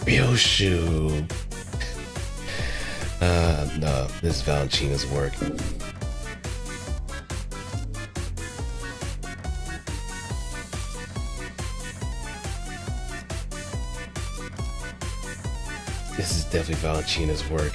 Ryoshu. No, this is Valentina's work. This is definitely Valentina's work.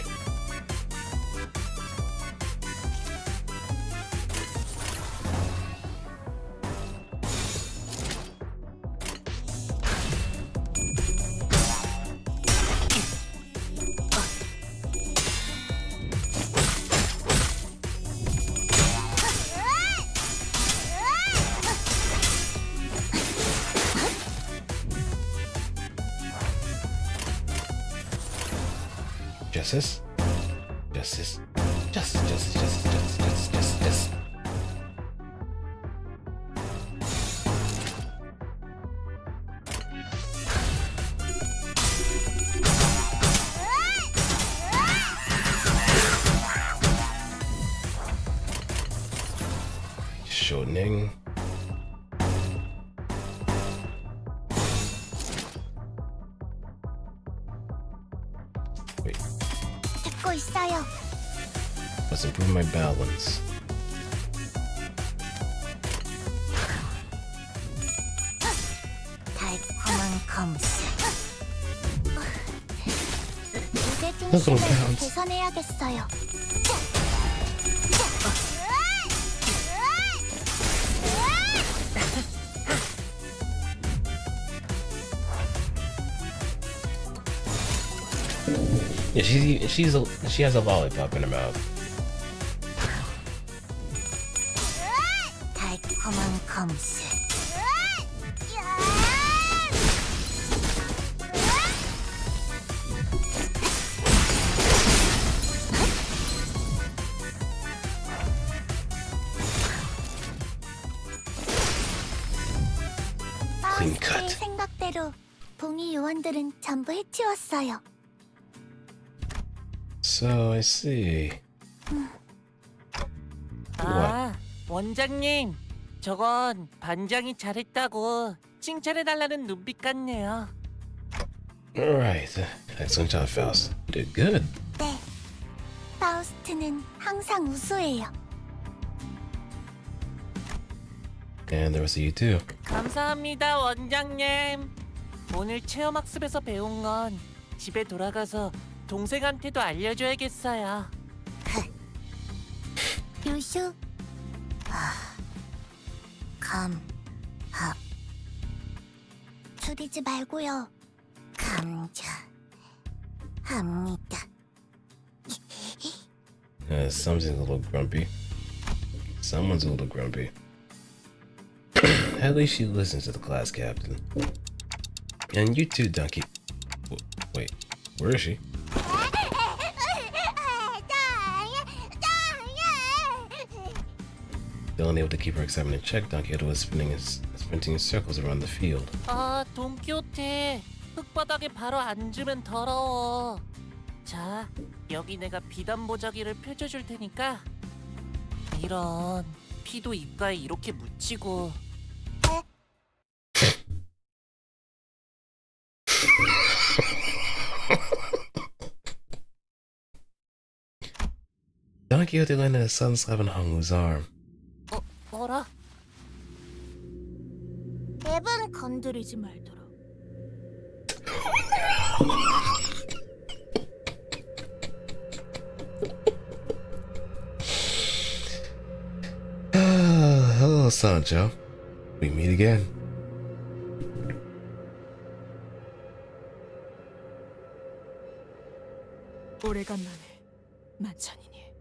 Justice? Justice? Justice, justice, justice, justice, justice, justice, justice. Shortening. Wait. 듣고 있어요. Let's improve my balance. 달콤한 검수. 무게 Look 중심을 at him. 개선해야겠어요. Yeah, she has a lollipop in her mouth. 달콤한 검수. Clean cut. 제 생각대로 봉이 요원들은 전부 해치웠어요. So I see. 아, 원장님. 저건 반장이 잘했다고 칭찬해달라는 눈빛 같네요. Alright. Excellent job, Faust. You did good. 네. 파우스트는 항상 우수해요. And the rest of you too. 감사합니다, 원장님. 오늘 체험학습에서 배운 건 집에 돌아가서 동생한테도 알려줘야겠어요. 유슈. 줄이지 말고요. 감사합니다. Something's a little grumpy. Someone's a little grumpy. At least she listens to the class captain. And you too, Donkey. Wait, where is she? Still unable to keep her excitement in check, Donkey was sprinting in circles around the field. 아, 돈키호테. 흙바닥에 바로 앉으면 더러워. 자, 여기 내가 비단 보자기를 펼쳐줄 테니까 이런 피도 입가에 이렇게 묻히고. Don Quixote landed a sudden slap on Hongwoo's arm. 뭐라? 앱은 건드리지 말도록. Hello, Sancho. We meet again. 오래간만에 만찬이니.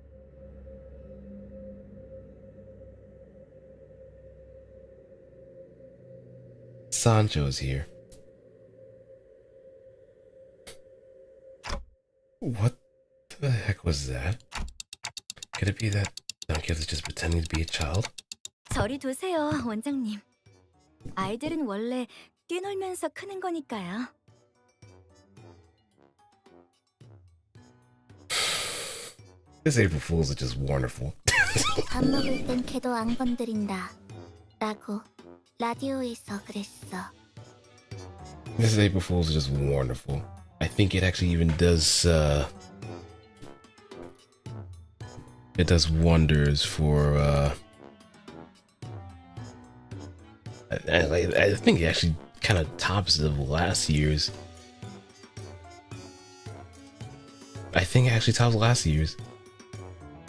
Sancho's here. What the heck was that? Could it be that Don Quixote's just pretending to be a child? 저리 두세요, 원장님. 아이들은 원래 뛰놀면서 크는 거니까요. This April Fools is just wonderful. 밥 먹을 땐 걔도 안 건드린다. 라고 라디오에서 그랬어. This April Fools is just wonderful. I think it actually even does it does wonders for I think it actually kind of tops of last year's. I think it actually tops last year's.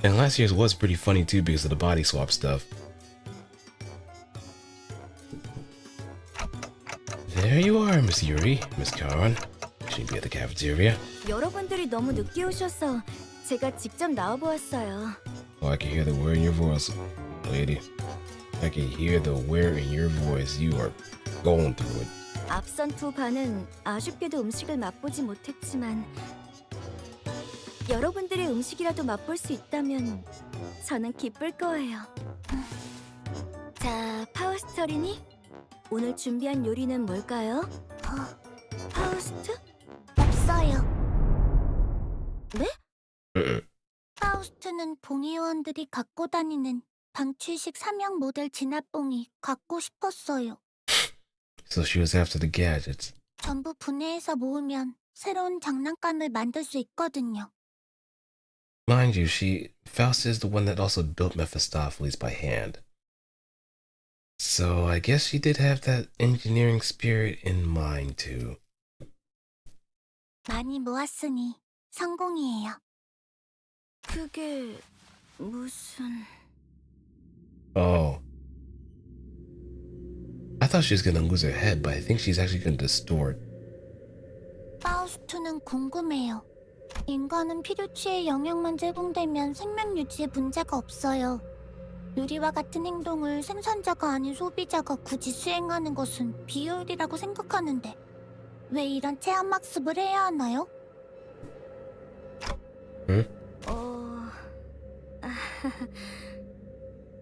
And last year's was pretty funny too because of the body swap stuff. There you are, Miss Yuri, Miss Karen. Should be at the cafeteria. 여러분들이 너무 늦게 오셔서 제가 직접 나와보았어요. Oh, I can hear the wear in your voice, lady. I can hear the wear in your voice. You are going through it. 앞선 두 반은 아쉽게도 음식을 맛보지 못했지만 여러분들의 음식이라도 맛볼 수 있다면 저는 기쁠 거예요. 자, 파우스터리니? 오늘 준비한 요리는 뭘까요? 파우스트? 없어요. 네? 파우스트는 봉의원들이 갖고 다니는 방출식 삼형 모델 진압봉이 갖고 싶었어요. So she was after the gadgets. 전부 분해해서 모으면 새로운 장난감을 만들 수 있거든요. Mind you, Faust is the one that also built Mephistopheles by hand. So I guess she did have that engineering spirit in mind too. 많이 모았으니 성공이에요. 그게 무슨... Oh. I thought she was gonna lose her head, but I think she's actually gonna distort. 파우스트는 궁금해요. 인간은 필요치의 영역만 제공되면 생명 유지에 문제가 없어요. 유리와 같은 행동을 생산자가 아닌 소비자가 굳이 수행하는 것은 비효율이라고 생각하는데 왜 이런 체험학습을 해야 하나요? 응?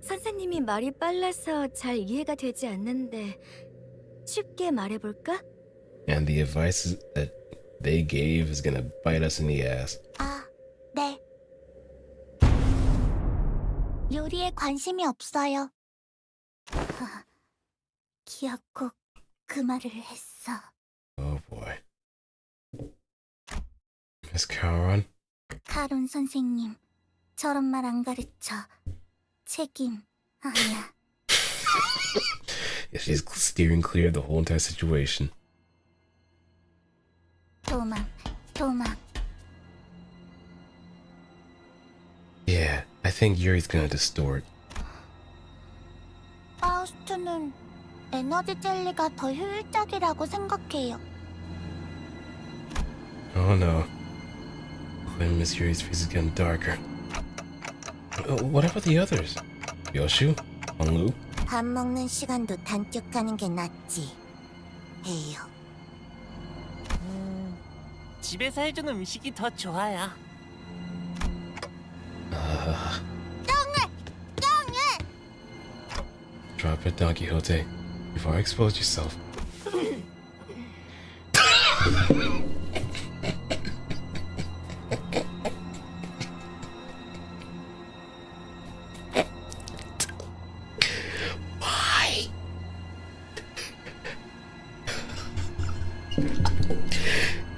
선생님이 말이 빨라서 잘 이해가 되지 않는데 쉽게 말해볼까? And the advice that they gave is gonna bite us in the ass. 아, 네. 요리에 관심이 없어요. 기어코 그 말을 했어. Oh boy. Miss Caron? 카론 선생님, 저런 말 안 가르쳐. 책임 아니야. Yeah, she's steering clear of the whole entire situation. 도망. Yeah, I think Yuri's gonna distort. 파우스트는 에너지 젤리가 더 효율적이라고 생각해요. Oh no. When Miss Yuri's face is getting darker. What about the others? Yoshu? Honglu? 밥 먹는 시간도 단축하는 게 낫지. 해요. 집에서 해준 음식이 더 좋아요. Drop it, Don Quixote. You've already exposed yourself.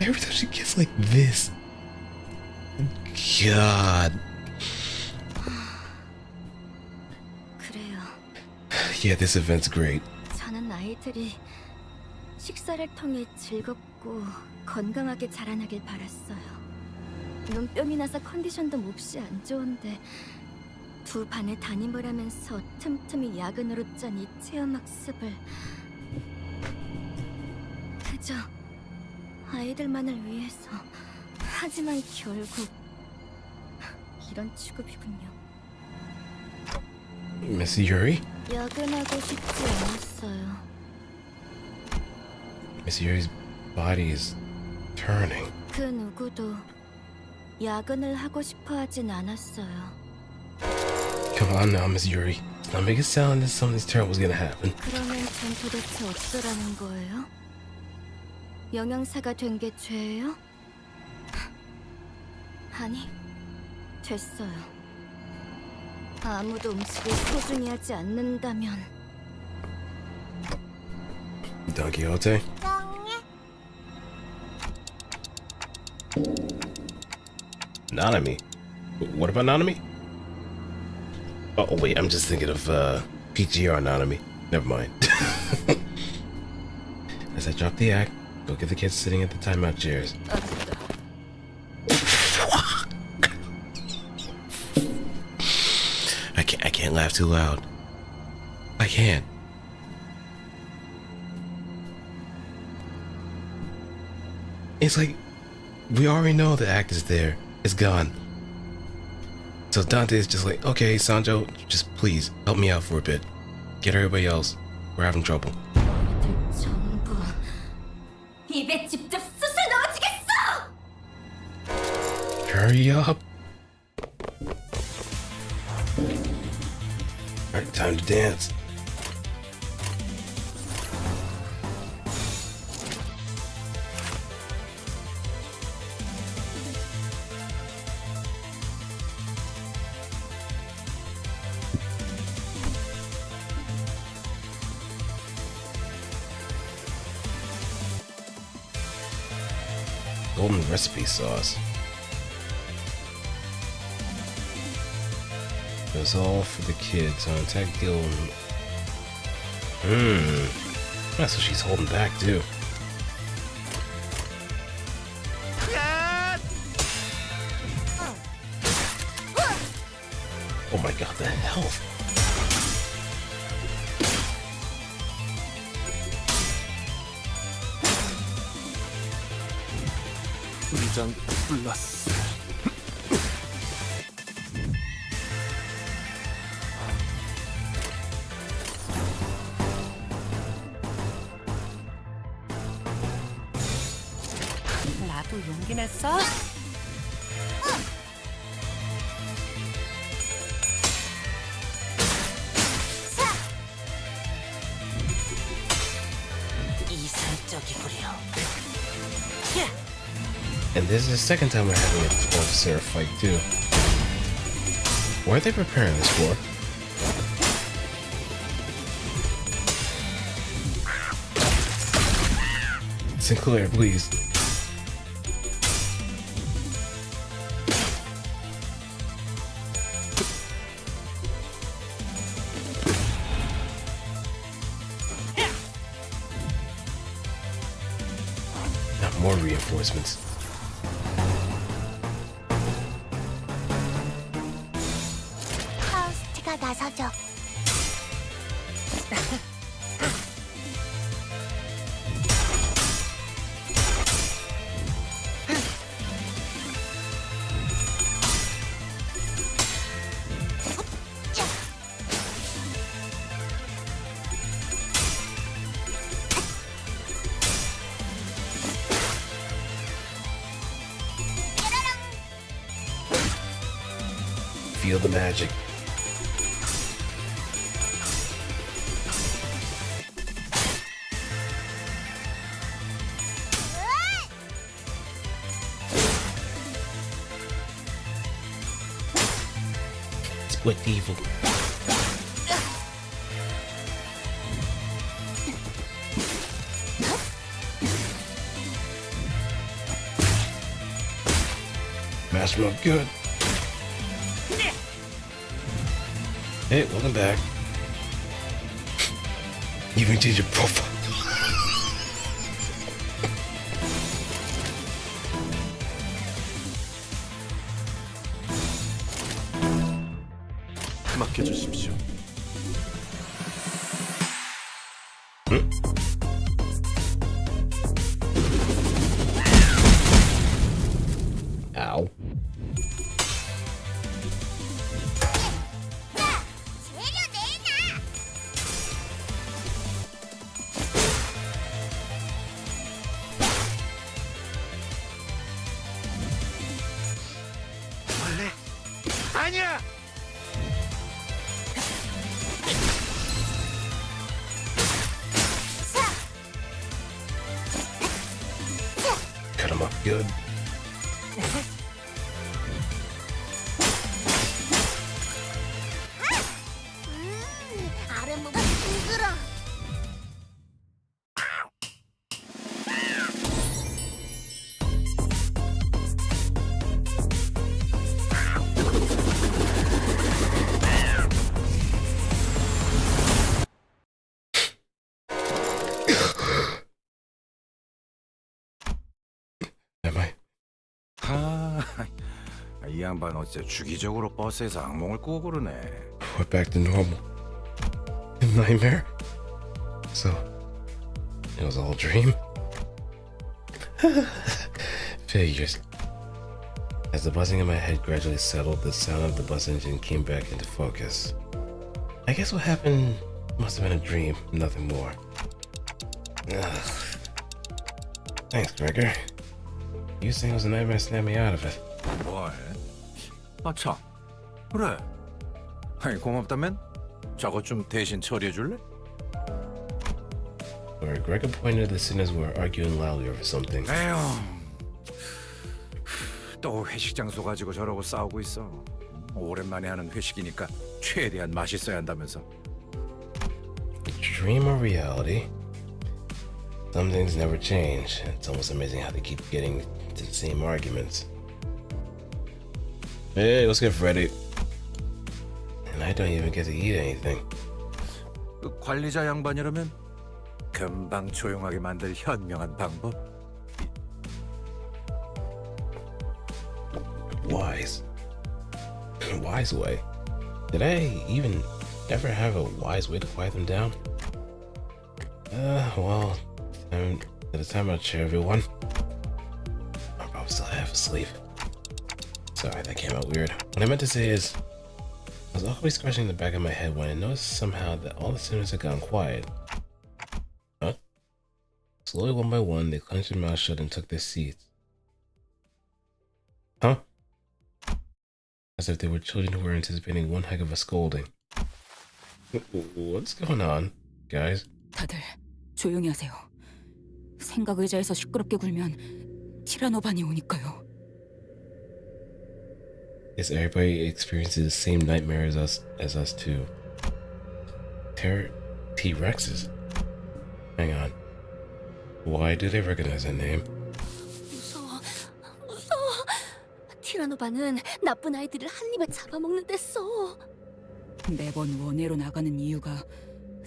every time she gets like this. God. 그래요. Yeah, this event's great. 저는 아이들이 식사를 통해 즐겁고 건강하게 자라나길 바랐어요. 눈병이 나서 컨디션도 몹시 안 좋은데 두 반의 담임을 하면서 틈틈이 야근으로 짠 이 체험학습을 그저 아이들만을 위해서. 하지만 결국 이런 취급이군요. Miss Yuri? 야근하고 싶지 않았어요. Miss Yuri's body is turning. 그 누구도 야근을 하고 싶어 하진 않았어요. Come on now, Miss Yuri. Let's not make it sound as something terrible is gonna happen. 그러면 전 도대체 어쩌라는 거예요? 영양사가 된 게 죄예요? 아니, 됐어요. 아무도 음식을 소중히 하지 않는다면 Don Quixote? 짱해. Nanami? What about Nanami? Oh wait, I'm just thinking of PGR Nanami. Never mind. As I drop the act, go get the kids sitting at the timeout chairs. I can't laugh too loud. I can't. It's like we already know the act is there. It's gone. So Dante is just like, okay, Sanjo, just please help me out for a bit. Get everybody else. We're having trouble. 너희들 전부 입에 직접 쑤셔 넣어주겠어! Hurry up. Alright, time to dance. Golden recipe sauce. It was all for the kids on Tech Guild. That's what she's holding back too. Oh my god, the health. 의장 플러스. 나도 용기 냈어? 이상적이구려. And this is the second time we're having a 12 Seraph fight too. What are they preparing this for? Sinclair, please. Not more reinforcements. 파우스트가 나서죠. Feel the magic. Split evil. smash them up good. Hey, welcome back. You even change your profile. 맡겨주십시오. Ow. 아니야. Cut him up good. 아랫목이 징그러. Am I? 이 양반 어째 주기적으로 버스에서 악몽을 꾸고 그러네. We're back to normal. Nightmare? So, it was all a dream? Figures. As the buzzing in my head gradually settled, the sound of the bus engine came back into focus. I guess what happened must have been a dream, nothing more. Ugh. Thanks, Gregor. You saying it was a nightmare snapped me out of it. 뭘? 참. 그래. 아니 고맙다면 저것 좀 대신 처리해 줄래? Where Gregor pointed, the sinners were arguing loudly over something. 에휴. 또 회식 장소 가지고 저러고 싸우고 있어. 오랜만에 하는 회식이니까 최대한 맛있어야 한다면서. Dream or reality? Some things never change. It's almost amazing how they keep getting to the same arguments. Hey, what's good, Freddy? And I don't even get to eat anything. 그 관리자 양반이라면 금방 조용하게 만들 현명한 방법. Wise. Wise way? Did I even ever have a wise way to quiet them down? Well, at the time I'll cheer everyone. I'm probably still half asleep. Sorry, that came out weird. What I meant to say is, I was always scratching the back of my head when I noticed somehow that all the sinners had gone quiet. Huh? Slowly, one by one, they clenched their mouths shut and took their seats. Huh? As if they were children who were anticipating one heck of a scolding. What's going on, guys? 다들 조용히 하세요. 생각 의자에서 시끄럽게 굴면 티라노반이 오니까요. Guess everybody experiences the same nightmare as us too. T-Rexes? Hang on. Why do they recognize that name? 무서워. 티라노반은 나쁜 아이들을 한 입에 잡아먹는데 써. 매번 원회로 나가는 이유가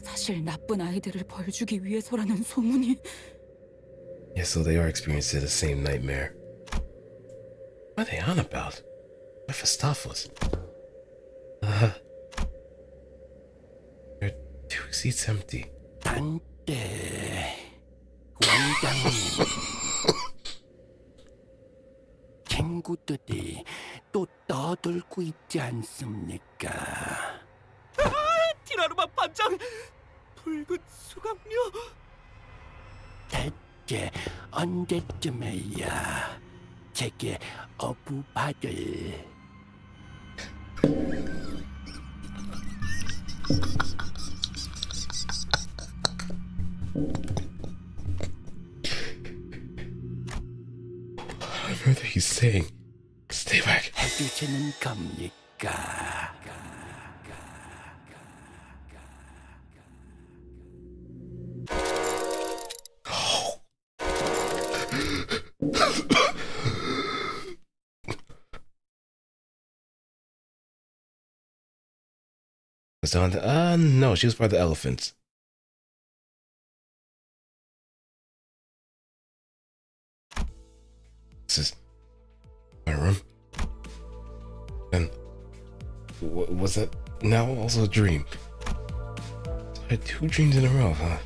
사실 나쁜 아이들을 벌주기 위해서라는 소문이. Yeah, so they are experiencing the same nightmare. What are they on about? Mephistopheles. There are 2 seats empty. 안돼 원장님 친구들이 또 떠들고 있지 않습니까? 티라노반 반장! 붉은 수강료! 대체 언제쯤에야 제게 어부받을 I remember he's saying, stay back. 해주시는 겁니까? down the, no, she was part of the elephants. This is my room. And was that now also a dream? I had 2 dreams in a row, huh?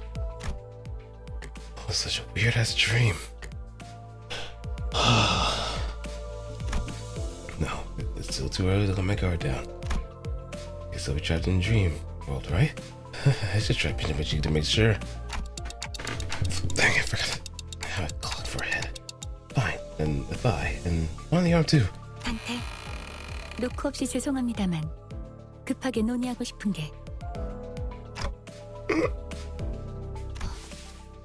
Oh, such a weird ass dream. No, it's still too early to let my guard down. Guess I'll be trapped in a dream world, right? I should try pinching my cheek to make sure. Dang, I forgot. I have a clock for a head. Fine, and a thigh, and on the arm too. 한테 노크 없이 죄송합니다만 급하게 논의하고 싶은 게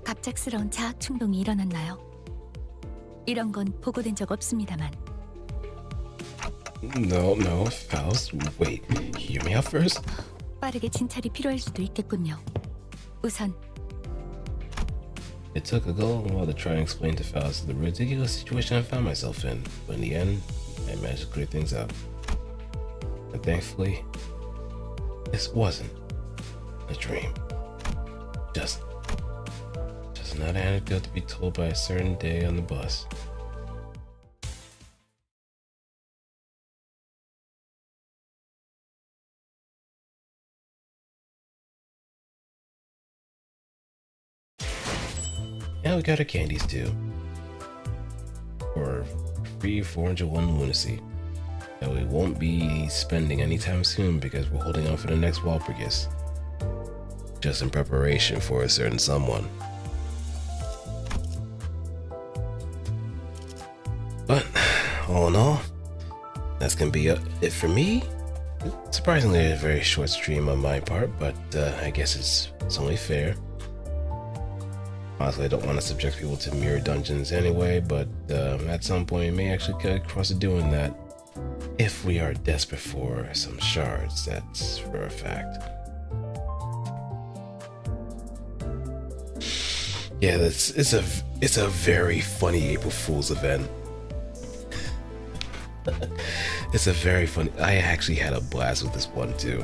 갑작스러운 자학 충동이 일어났나요? 이런 건 보고된 적 없습니다만. No, Faust. Wait, hear me out first. 빠르게 진찰이 필요할 수도 있겠군요. 우선 It took a long while to try and explain to Faust the ridiculous situation I found myself in, but in the end, I managed to clear things up. And thankfully, this wasn't a dream. Just another anecdote to be told by a certain day on the bus. Now we got our candies too. For free 401 lunacy that we won't be spending anytime soon because we're holding on for the next Walpurgis. Just in preparation for a certain someone. But all in all, that's gonna be it for me. Surprisingly, a very short stream on my part, but I guess it's only fair. Honestly, I don't want to subject people to mirror dungeons anyway, but at some point we may actually get across to doing that if we are desperate for some shards. That's for a fact. Yeah, it's a very funny April Fool's event. It's a very funny. I actually had a blast with this one too.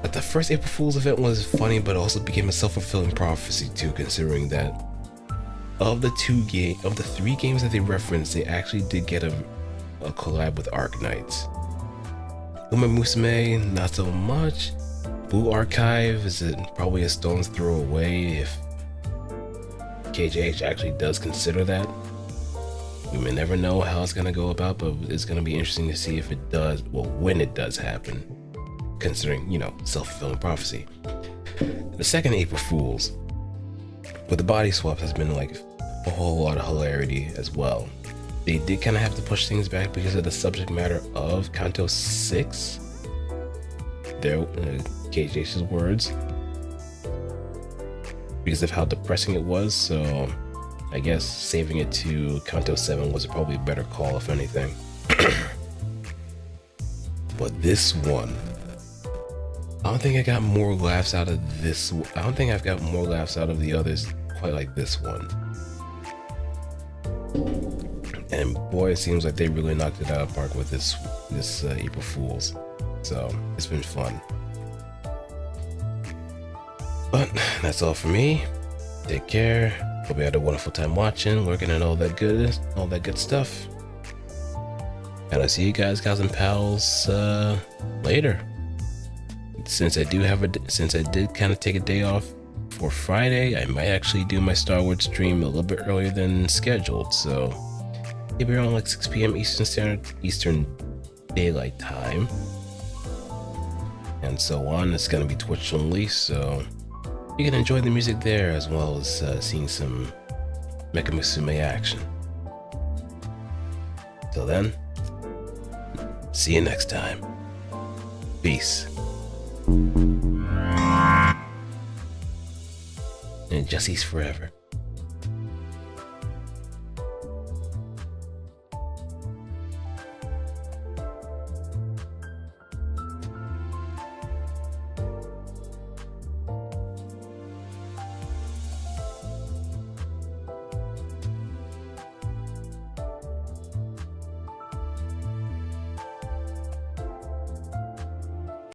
But the first April Fool's event was funny, but also became a self-fulfilling prophecy too, considering that of the 3 games that they referenced, they actually did get a collab with Arc Knights. Uma Musume, not so much. Blue Archive is probably a stone's throw away if KJH actually does consider that. We may never know how it's gonna go about, but it's gonna be interesting to see if it does, well, when it does happen, considering, you know, self-fulfilling prophecy. The second April Fool's with the body swaps has been like a whole lot of hilarity as well. They did kind of have to push things back because of the subject matter of Kanto 6. Their KJ's words, because of how depressing it was, so I guess saving it to Kanto 7 was probably a better call, if anything. But this one, I don't think I got more laughs out of this. I don't think I've got more laughs out of the others quite like this one. And boy, it seems like they really knocked it out of the park with this April Fool's. So it's been fun. But that's all for me. Take care. Hope you had a wonderful time watching, lurking, and all that good stuff. And I'll see you guys and pals later. Since I did kind of take a day off for Friday, I might actually do my Star Wars stream a little bit earlier than scheduled. So maybe around like 6 p.m. Eastern Daylight Time, and so on. It's gonna be Twitch only, so you can enjoy the music there as well as seeing some Mecha Musume action. Till then, see you next time. Peace. And Justice forever.